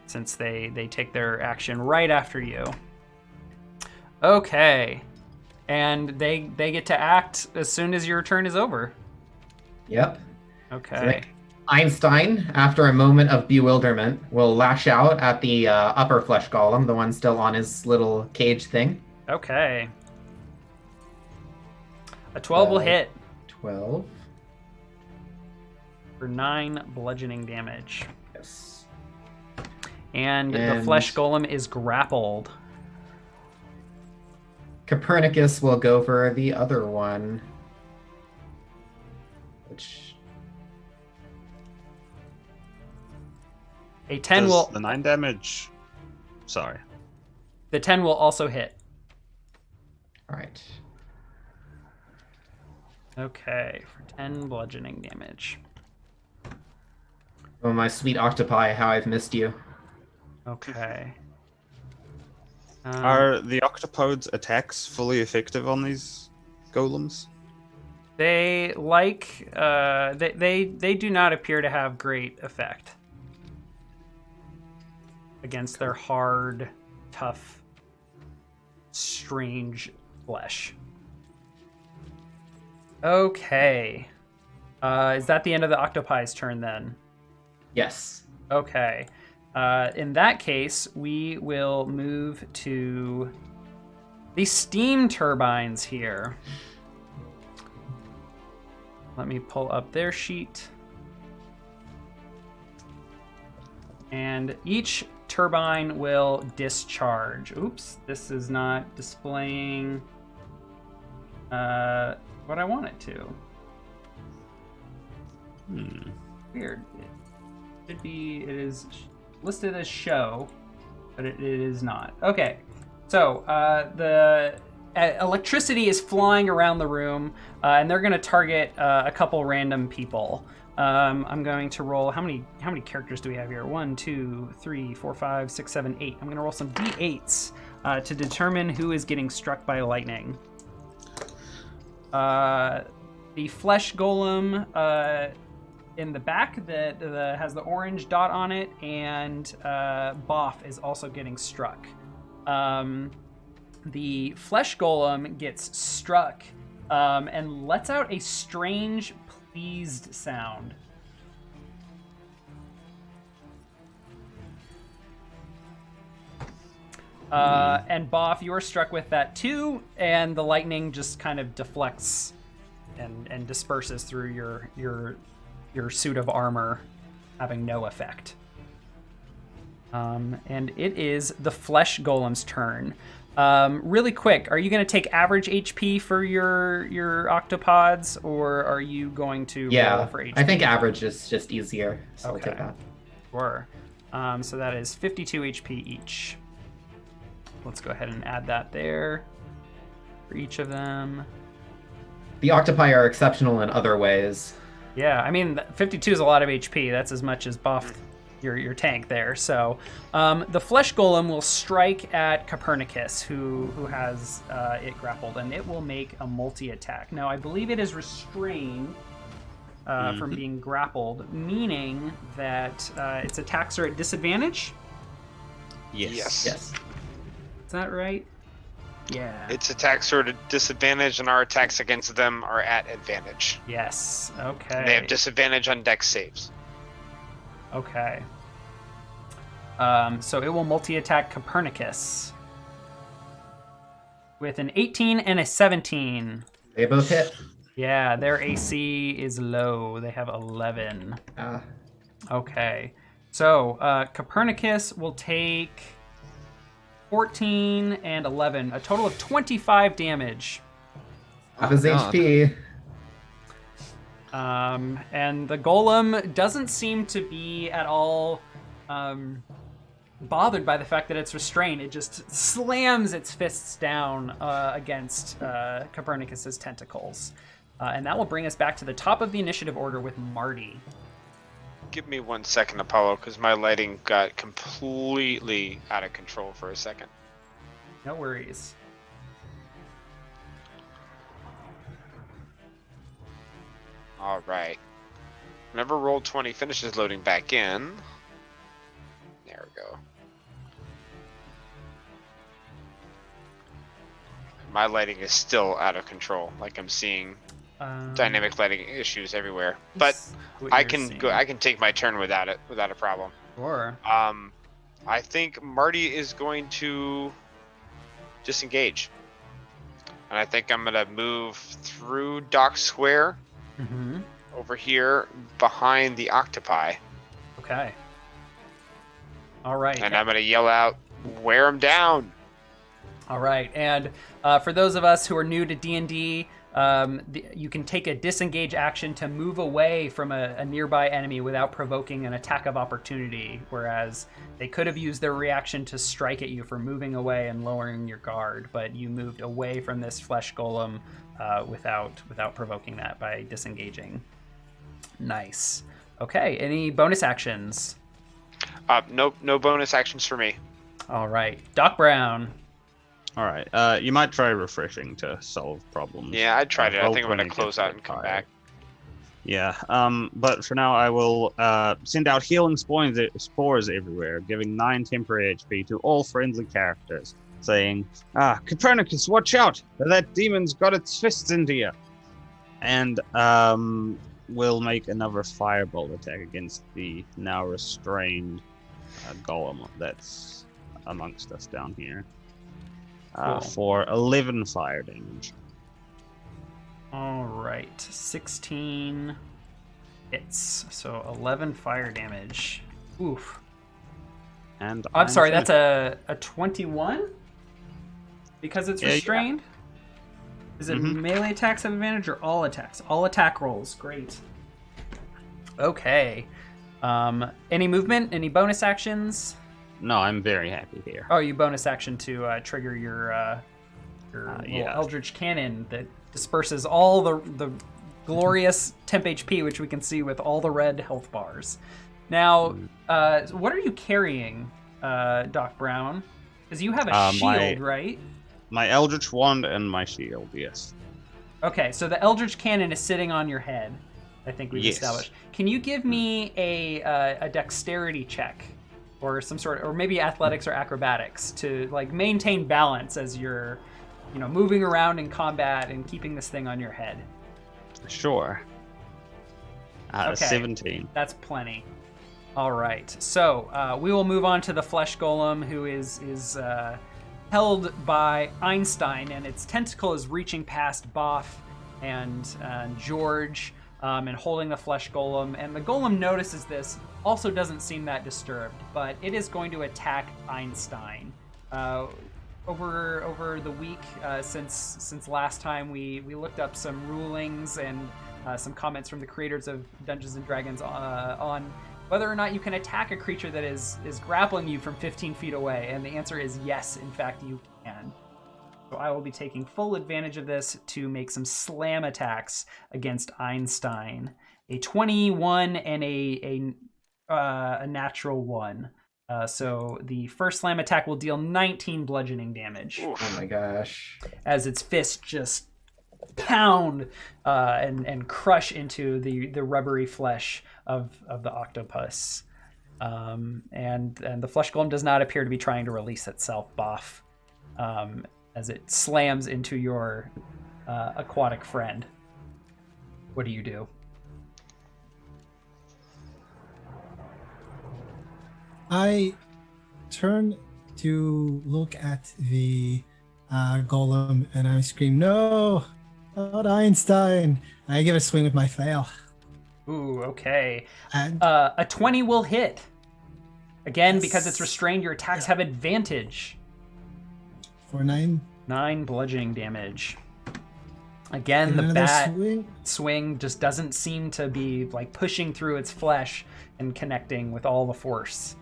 since they take their action right after you. Okay, and they get to act as soon as your turn is over. Yep. Okay. Einstein, after a moment of bewilderment, will lash out at the upper flesh golem, the one still on his little cage thing. Okay. A 12 will hit 12. for 9 bludgeoning damage. Yes. And the flesh golem is grappled. Copernicus will go for the other one. Which... A 10 Does will... the 9 damage. Sorry. The 10 will also hit. Alright. Okay, for 10 bludgeoning damage. Oh, my sweet octopi, how I've missed you. Okay. Are the octopods' attacks fully effective on these golems? They like they do not appear to have great effect against their hard, tough, strange flesh. Okay. Is that the end of the octopi's turn then? Yes. Okay. In that case, we will move to the steam turbines here. Let me pull up their sheet. And each turbine will discharge. Oops, this is not displaying what I want it to. Weird. It should be, it is listed as show, but it is not. Okay, so the electricity is flying around the room, and they're going to target a couple random people. I'm going to roll, how many characters do we have here? 1, 2, 3, 4, 5, 6, 7, 8. I'm going to roll some d8s to determine who is getting struck by lightning. The flesh golem in the back that has the orange dot on it, and Boff is also getting struck. The flesh golem gets struck and lets out a strange, pleased sound. And Boff, you're struck with that too, and the lightning just kind of deflects and disperses through your suit of armor, having no effect. And it is the flesh golem's turn. Really quick, are you going to take average HP for your octopods, or are you going to roll for HP? I think average is just easier, so Okay. I'll take that. Sure. So that is 52 HP each. Let's go ahead and add that there for each of them. The octopi are exceptional in other ways. Yeah, I mean, 52 is a lot of HP. That's as much as buff your tank there. So the flesh golem will strike at Copernicus, who has it grappled, and it will make a multi-attack. Now, I believe it is restrained from being grappled, meaning that its attacks are at disadvantage. Yes. Yes. Is that right? Yeah. Its attacks are at a disadvantage, and our attacks against them are at advantage. Yes. Okay. And they have disadvantage on dex saves. Okay. So it will multi-attack Copernicus with an 18 and a 17. They both hit. Yeah, their AC is low. They have 11. Ah. Okay. So Copernicus will take 14 and 11, a total of 25 damage. Half his God. HP. And the golem doesn't seem to be at all bothered by the fact that it's restrained. It just slams its fists down against Copernicus's tentacles. And that will bring us back to the top of the initiative order with Marty. Give me 1 second, Apollo, because my lighting got completely out of control for a second. No worries. All right. Whenever Roll20 finishes loading back in. There we go. My lighting is still out of control. Like I'm seeing dynamic lighting issues everywhere. But I can go. I can take my turn without it, without a problem. Sure. I think Marty is going to disengage, and I think I'm gonna move through Dock Square over here behind the octopi. Okay. All right. And I'm gonna yell out, "Wear him down!" All right. And for those of us who are new to D&D, you can take a disengage action to move away from a nearby enemy without provoking an attack of opportunity, whereas they could have used their reaction to strike at you for moving away and lowering your guard, but you moved away from this flesh golem without provoking that by disengaging. Nice. Okay, any bonus actions? No bonus actions for me. All right. Doc Brown. All right. You might try refreshing to solve problems. Yeah, I tried it. I think I'm Roll20 gonna close gets out a and bit come tired. back. Yeah. But for now, I will send out healing spores everywhere, giving 9 temporary HP to all friendly characters, saying, Copernicus, watch out! That demon's got its fists into you. And we'll make another fireball attack against the now restrained golem that's amongst us down here. Cool. For 11 fire damage. All right, 16 hits, so 11 fire damage. Oof. And I'm sorry, that's a 21? Because it's Yeah, restrained? Is it melee attacks have advantage or all attacks? All attack rolls, great. Okay. Any movement? Any bonus actions? No, I'm very happy here. Oh, you bonus action to trigger your little yeah. Eldritch Cannon that disperses all the glorious temp HP, which we can see with all the red health bars. Now, what are you carrying, Doc Brown? Because you have a shield, right? My Eldritch Wand and my shield, yes. Okay, so the Eldritch Cannon is sitting on your head. I think we've Yes. established. Can you give me a dexterity check, or some sort, or maybe athletics or acrobatics, to like maintain balance as you're, moving around in combat and keeping this thing on your head? Sure. Okay. 17. That's plenty. All right, so we will move on to the flesh golem, who is held by Einstein, and its tentacle is reaching past Boff and George, and holding the flesh golem. And the golem notices this, also doesn't seem that disturbed, but it is going to attack Einstein. Over the week since last time, we looked up some rulings and some comments from the creators of Dungeons and Dragons on whether or not you can attack a creature that is grappling you from 15 feet away, and the answer is yes, in fact you can. So I will be taking full advantage of this to make some slam attacks against Einstein. A 21 and a natural 1. So the first slam attack will deal 19 bludgeoning damage. Oof. Oh my gosh. As its fist just pound and crush into the rubbery flesh of the octopus. And the flesh golem does not appear to be trying to release itself, Boff, as it slams into your aquatic friend. What do you do? I turn to look at the golem and I scream, "No, not Einstein!" I give a swing with my flail. Ooh, okay. And A 20 will hit. Again, Yes. because it's restrained, your attacks have advantage. For 9. 9 bludgeoning damage. Again, Give it the another bat swing. swing just doesn't seem to be like pushing through its flesh and connecting with all the force.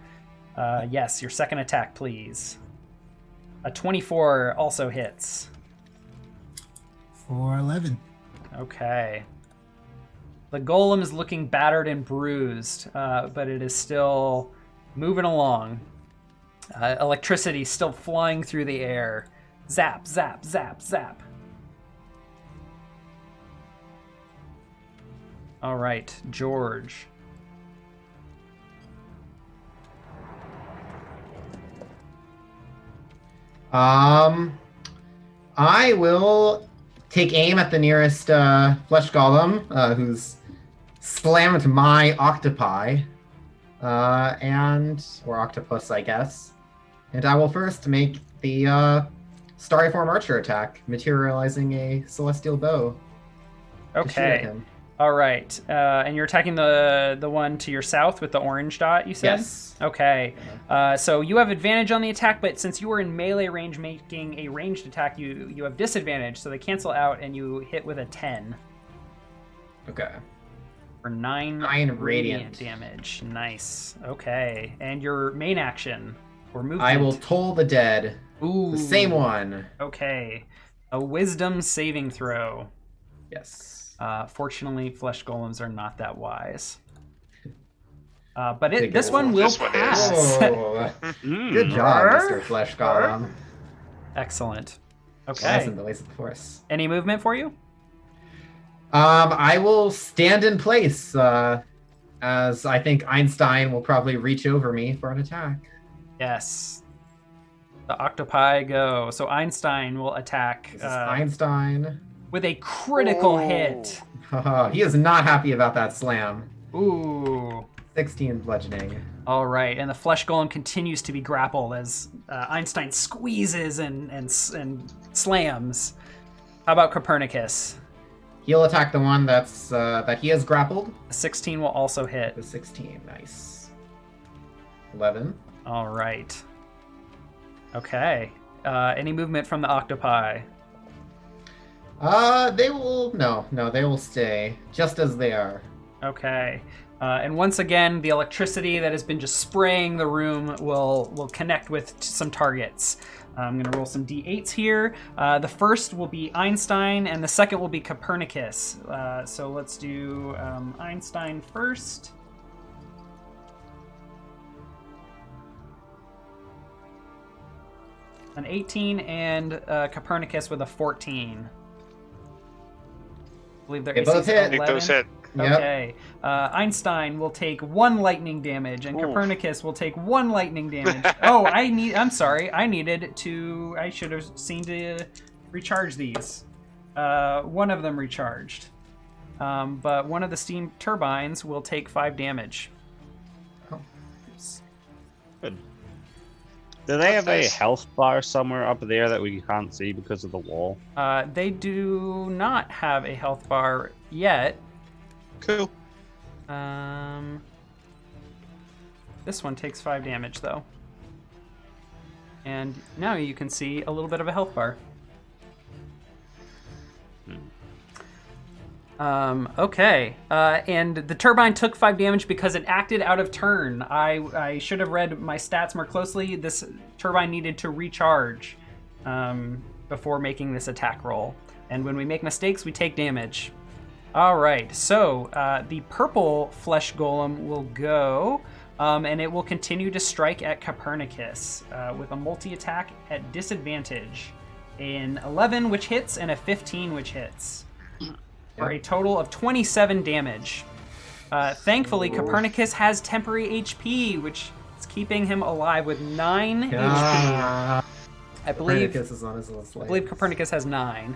Yes, your second attack, please. A 24 also hits. For 11. Okay. The golem is looking battered and bruised, but it is still moving along. Electricity still flying through the air. Zap, zap, zap, zap. All right, George. I will take aim at the nearest flesh golem, who's slammed my octopi, or octopus, I guess. And I will first make the starry form archer attack, materializing a celestial bow. to shoot at Okay. him. All right. And you're attacking the one to your south with the orange dot, you said? Yes. Okay. So you have advantage on the attack, but since you were in melee range making a ranged attack, you have disadvantage, so they cancel out and you hit with a 10 Okay. for 9 9 radiant radiant. damage. Nice. Okay. And your main action or movement? I will toll the dead. Ooh. The same one. Okay. A wisdom saving throw. Yes. Fortunately, flesh golems are not that wise. But Think this it one will This one is. pass. Oh, good job, Mr. Flesh Golem. Excellent. Lies Okay. in the ways of the Force. Any movement for you? I will stand in place, as I think Einstein will probably reach over me for an attack. Yes. The octopi go. So Einstein will attack This is Einstein. with a critical hit. Haha, he is not happy about that slam. Ooh. 16 bludgeoning. All right, and the flesh golem continues to be grappled as Einstein squeezes and slams. How about Copernicus? He'll attack the one that's that he has grappled. A 16 will also hit. The 16, nice. 11. All right. Okay. Any movement from the octopi? They will they will stay just as they are. Okay. And once again, the electricity that has been just spraying the room will connect with some targets. I'm going to roll some d8s here. The first will be Einstein, and the second will be Copernicus. So let's do Einstein first. An 18, and Copernicus with a 14. I believe their They AC both is hit. 11. Take those hit. Yep. Okay. Einstein will take 1 lightning damage, and Ooh. Copernicus will take 1 lightning damage. Oh, I'm sorry. I should have seen to recharge these. One of them recharged. But one of the steam turbines will take 5 damage. Oh. Good. Do they have a Nice. health bar somewhere up there that we can't see because of the wall? They do not have a health bar yet. Cool. This one takes 5 damage, though. And now you can see a little bit of a health bar. Okay. And the turbine took 5 damage because it acted out of turn. I should have read my stats more closely. This turbine needed to recharge before making this attack roll. And when we make mistakes, we take damage. All right, so the purple flesh golem will go, and it will continue to strike at Copernicus with a multi-attack at disadvantage. An 11, which hits, and a 15, which hits, for a total of 27 damage. Thankfully, Copernicus has temporary HP, which is keeping him alive with 9 HP. Ah, I believe Copernicus is on his list. I believe Copernicus has 9.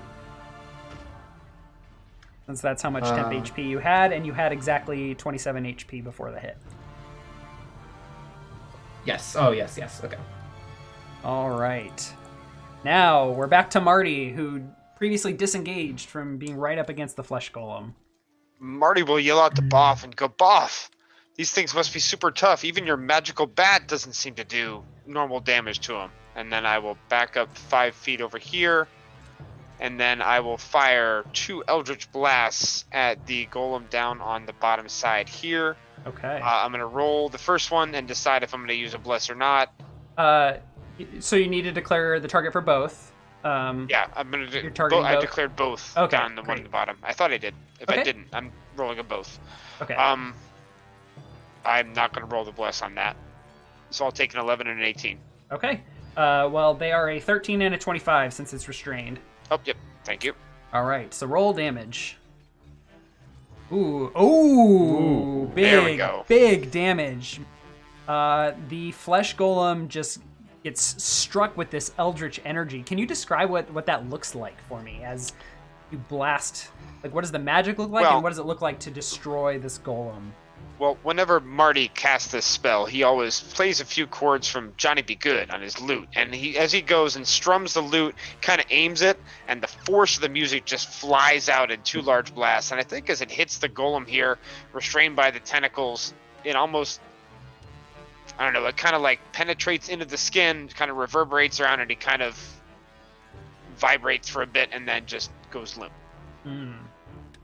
Since that's how much temp HP you had, and you had exactly 27 HP before the hit. Yes. Oh, yes. Okay. All right. Now, we're back to Marty, who previously disengaged from being right up against the flesh golem. Marty will yell out to Boff and go, Boff, These things must be super tough. Even your magical bat doesn't seem to do normal damage to them. And then I will back up 5 feet over here. And then I will fire 2 Eldritch Blasts at the golem down on the bottom side here. Okay. I'm going to roll the first one and decide if I'm going to use a Bless or not. So you need to declare the target for both. Yeah, I'm going to You're do targeting I both? declared both Okay, down the one great. at the bottom. I thought I did. If Okay. I didn't, I'm rolling them both. Okay. I'm not going to roll the Bless on that. So I'll take an 11 and an 18. Okay. Well, they are a 13 and a 25 since it's restrained. Oh, yep. Thank you. All right. So roll damage. Ooh, big, there we go. big damage. The flesh golem just gets struck with this eldritch energy. Can you describe what that looks like for me as you blast? Like, what does the magic look like, Well- and what does it look like to destroy this golem? Well, whenever Marty casts this spell, he always plays a few chords from Johnny Be Good on his lute. And as he goes and strums the lute, kind of aims it, and the force of the music just flies out in 2 large blasts. And I think as it hits the golem here, restrained by the tentacles, it almost, I don't know, it kind of like penetrates into the skin, kind of reverberates around, and he kind of vibrates for a bit and then just goes limp.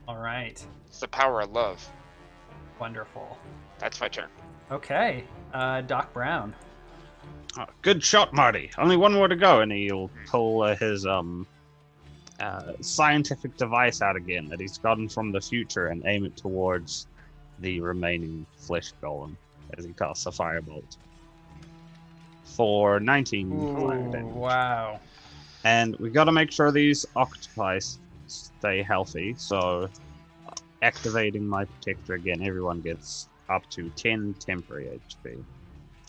All right. It's the power of love. Wonderful. That's my turn. Okay. Doc Brown. Good shot, Marty. Only one more to go, and he'll pull his scientific device out again that he's gotten from the future and aim it towards the remaining flesh golem as he casts a firebolt for 19 fire damage. Wow. And we got to make sure these octopi stay healthy, so activating my protector again, everyone gets up to 10 temporary HP.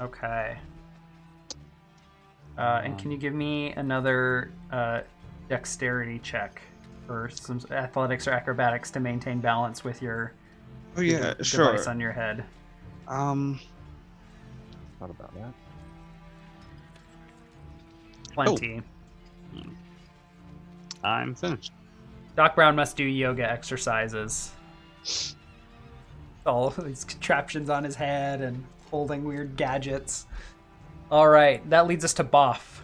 Okay. And can you give me another dexterity check or some athletics or acrobatics to maintain balance with your Oh yeah, device sure. on your head? What about that? Plenty. I'm finished. Doc Brown must do yoga exercises. All these contraptions on his head and holding weird gadgets. All right, that leads us to Boff.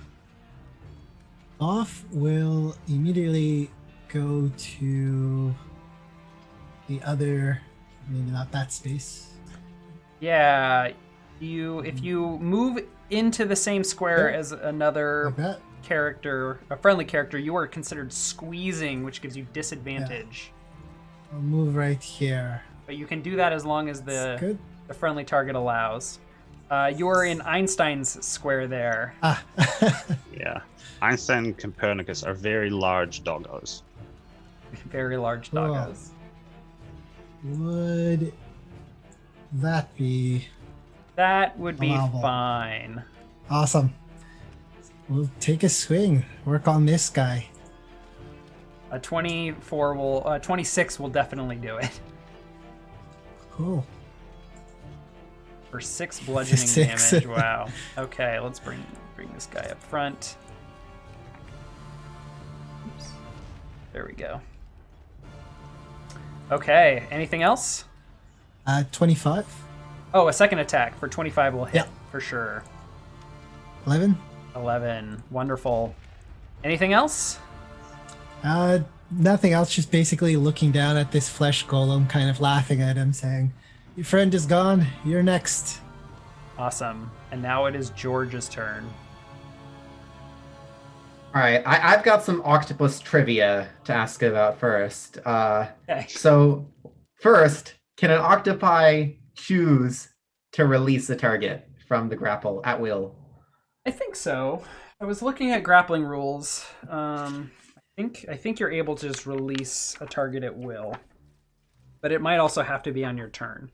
Off will immediately go to the other, maybe not that space. Yeah, if you move into the same square Yeah. as another Like that. character, a friendly character, you are considered squeezing, which gives you disadvantage. I'll move right here. But you can do that as long as That's good. the friendly target allows. You're in Einstein's square there. Ah. Yeah. Einstein and Copernicus are very large doggos. Very large doggos. Would that be That would be Allowable. fine. awesome? We'll take a swing. Work on this guy. A 26 will definitely do it. Cool. For 6 bludgeoning 6. damage. Wow. Okay, let's bring this guy up front. Oops. There we go. Okay, anything else? 25, Oh, a second attack for 25 will hit Yeah. for sure. 11. 11. Wonderful. Anything else? Nothing else. Just basically looking down at this flesh golem, kind of laughing at him, saying, "Your friend is gone. You're next." Awesome. And now it is George's turn. All right, I've got some octopus trivia to ask about first. Okay. So, first, can an octopi choose to release a target from the grapple at will? I think so. I was looking at grappling rules. I think you're able to just release a target at will, but it might also have to be on your turn.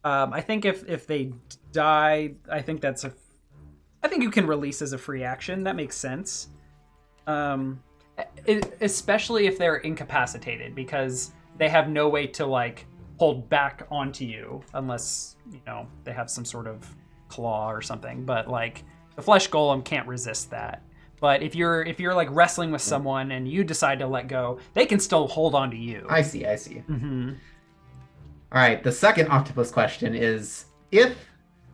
I think if they die, I think you can release as a free action. That makes sense. Especially if they're incapacitated, because they have no way to like hold back onto you unless they have some sort of claw or something. But like the flesh golem can't resist that. But if you're like wrestling with someone and you decide to let go, they can still hold on to you. I see. Mm-hmm. All right. The second octopus question is: if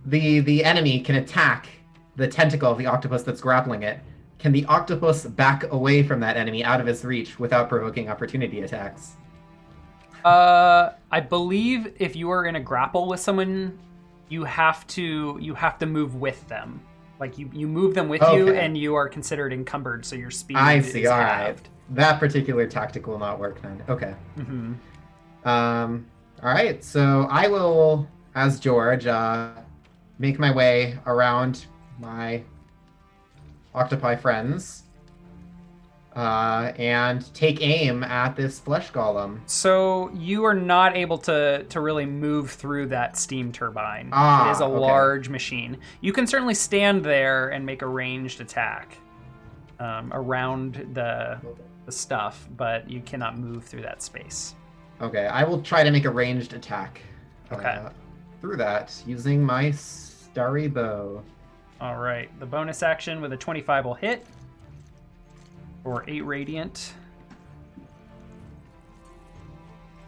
the enemy can attack the tentacle of the octopus that's grappling it, can the octopus back away from that enemy out of its reach without provoking opportunity attacks? I believe if you are in a grapple with someone, you have to move with them. Like you move them with you, Okay. and you are considered encumbered, so your speed I see. is All right. halved. That particular tactic will not work then. Okay. Mm-hmm. All right. So I will, as George, make my way around my octopi friends and take aim at this flesh golem. So you are not able to really move through that steam turbine. Ah, it is a okay. large machine. You can certainly stand there and make a ranged attack around the stuff, but you cannot move through that space. Okay, I will try to make a ranged attack. Okay. Through that using my starry bow. All right, the bonus action with a 25 will hit for 8 radiant.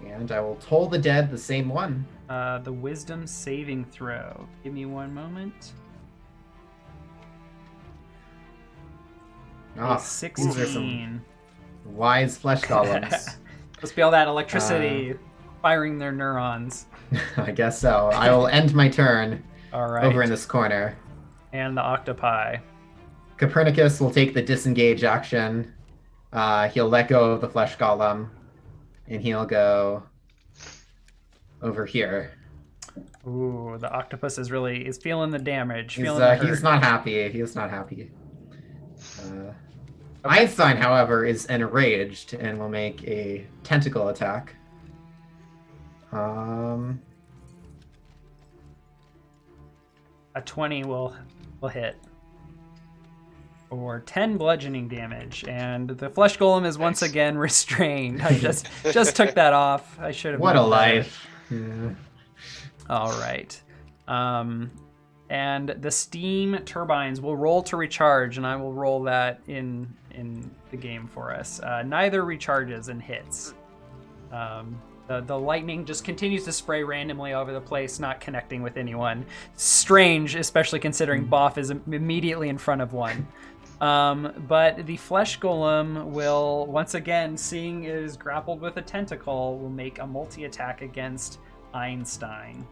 And I will toll the dead the same one. The wisdom saving throw. Give me one moment. Ah, A these are 16. some wise flesh golems. Must be all that electricity firing their neurons. I guess so. I will end my turn All right. over in this corner. And the octopi. Copernicus will take the disengage action. He'll let go of the flesh golem, and he'll go over here. Ooh, the octopus is feeling the damage. He's Feeling the hurt. he's not happy. He's not happy. Einstein, however, is enraged and will make a tentacle attack. A 20 will hit. Or 10 bludgeoning damage, and the flesh golem is once again restrained. I just took that off. I should have. What a known better. life! Yeah. All right. And the steam turbines will roll to recharge, and I will roll that in the game for us. Neither recharges and hits. The lightning just continues to spray randomly over the place, not connecting with anyone. Strange, especially considering Boff is immediately in front of one. But the flesh golem will, once again, seeing it is grappled with a tentacle, will make a multi-attack against Einstein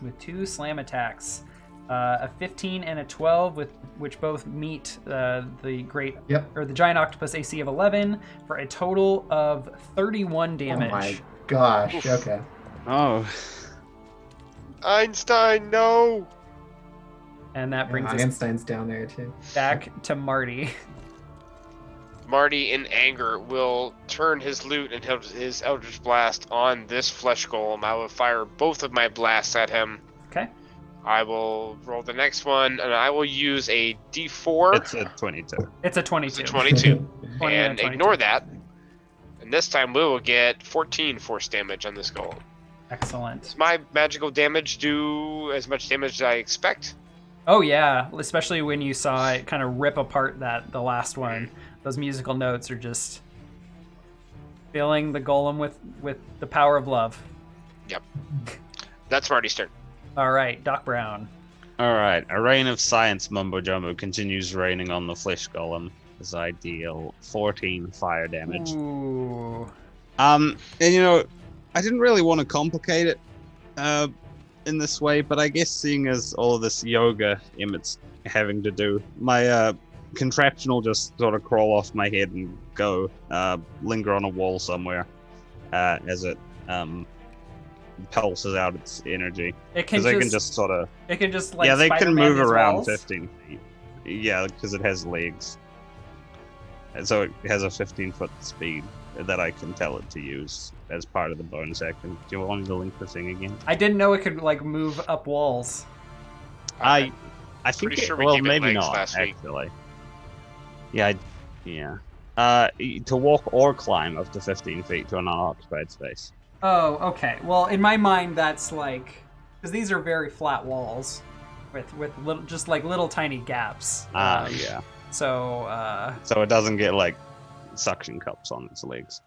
with 2 slam attacks. A 15 and a 12, which both meet the giant octopus AC of 11 for a total of 31 damage. Oh my gosh! Oof. Okay. Oh, Einstein, no! And that brings us Einstein's down there too. back to Marty. Marty, in anger, will turn his loot and his Eldritch Blast on this flesh golem. I will fire both of my blasts at him. Okay. I will roll the next one, and I will use a D4. it's a 22. It's a 22. It's a 22. 20 And 22. ignore that. And this time we will get 14 force damage on this golem. Excellent. Does my magical damage do as much damage as I expect? Oh yeah, especially when you saw it kind of rip apart the last one. Those musical notes are just filling the golem with the power of love. Yep. That's Marty's turn. All right, Doc Brown. All right, a rain of science mumbo jumbo continues raining on the flesh golem as I deal 14 fire damage. Ooh. And I didn't really want to complicate it in this way, but I guess seeing as all of this yoga Emmett's having to do, my contraption will just sort of crawl off my head and go linger on a wall somewhere as it pulses out its energy. It can Because they can just sort of... It can just like yeah, they can Spider-Man move these around walls. 15 feet. Yeah, because it has legs. And so it has a 15-foot speed that I can tell it to use as part of the bonus action. Do you want me to link the thing again? I didn't know it could like move up walls. I think Pretty it, sure we well, gave it maybe legs not last week. actually. Yeah. To walk or climb up to 15 feet to an unoccupied space. Oh, okay. Well, in my mind, that's like because these are very flat walls with little, just like little tiny gaps. Yeah. So So it doesn't get like suction cups on its legs.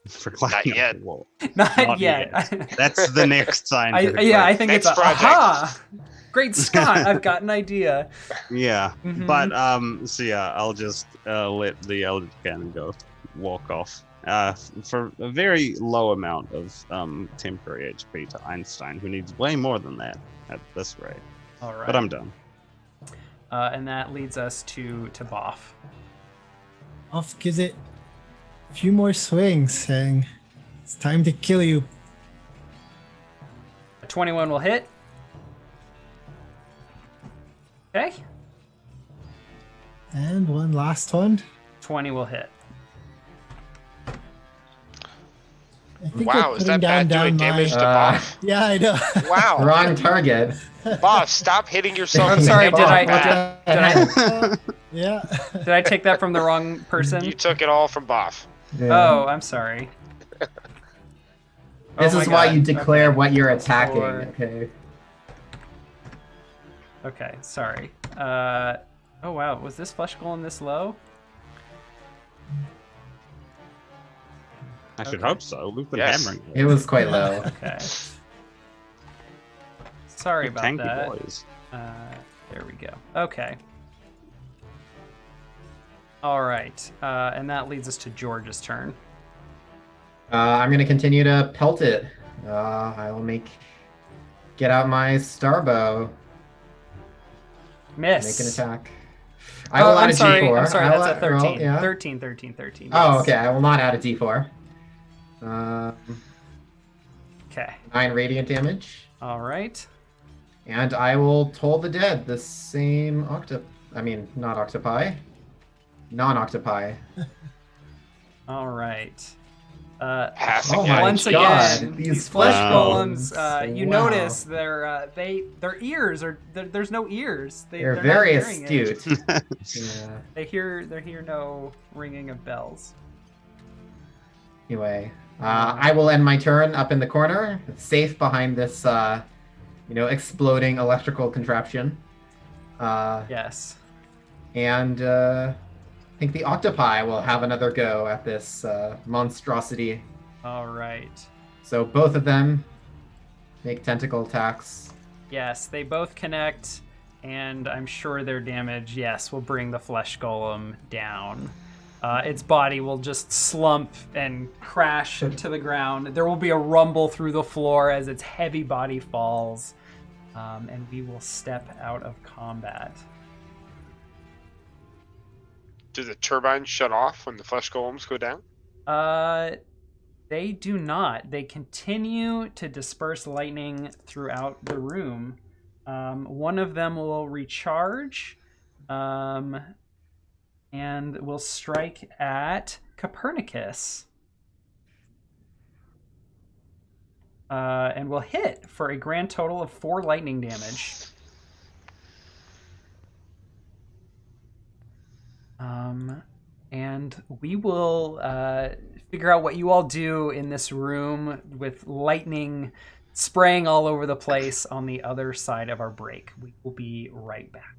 for climbing up yet. the wall. Not, Not yet. yet. That's the next scientific. I think Next it's project. aha! Great Scott, I've got an idea. Yeah, Mhm. but so yeah, I'll just let the Eldritch Cannon go walk off for a very low amount of temporary HP to Einstein, who needs way more than that at this rate. All right. But I'm done. And that leads us to Boff. Off gives it a few more swings, saying, "It's time to kill you." A 21 will hit. Okay. And one last one. 20 will hit. I think Wow, we're is putting that bad doing my- damage to Boff? Yeah, I know. Wow. Wrong target. Boff, stop hitting yourself. I'm in the sorry, hip did I- bad. did I- Yeah. Did I take that from the wrong person? You took it all from Boff. Oh, I'm sorry. This Oh is my why God. you declare Okay. what you're attacking. Four. Okay. Okay, sorry. Oh wow, was this flesh golem this low? I should Okay. hope so. We've been Yes. hammering It was quite low. Okay. Sorry about tanky that. boys. There we go. Okay. All right, and that leads us to George's turn. I'm gonna continue to pelt it. I will get out my star bow, Miss. make an attack. I will add I'm a sorry. D4. I'm sorry. I will That's a roll- 13. yeah. 13. 13. Oh, yes. okay. I will not add a D4. Okay. 9 radiant damage, All right. and I will toll the dead. The same not octopi, non-octopi. All right. Passing Oh out. my Once God, again, these these flesh Wow. golems. You Wow. notice their ears are there's no ears. They're not very hearing it. astute. Yeah. They hear no ringing of bells. Anyway, I will end my turn up in the corner, safe behind this, exploding electrical contraption. Yes. And I think the octopi will have another go at this monstrosity. All right. So both of them make tentacle attacks. Yes, they both connect, and I'm sure their damage, yes, will bring the flesh golem down. Its body will just slump and crash to the ground. There will be a rumble through the floor as its heavy body falls, and we will step out of combat. Do the turbines shut off when the flesh golems go down? They do not. They continue to disperse lightning throughout the room. One of them will recharge, and will strike at Copernicus. And will hit for a grand total of 4 lightning damage. And we will figure out what you all do in this room with lightning spraying all over the place on the other side of our break. We will be right back.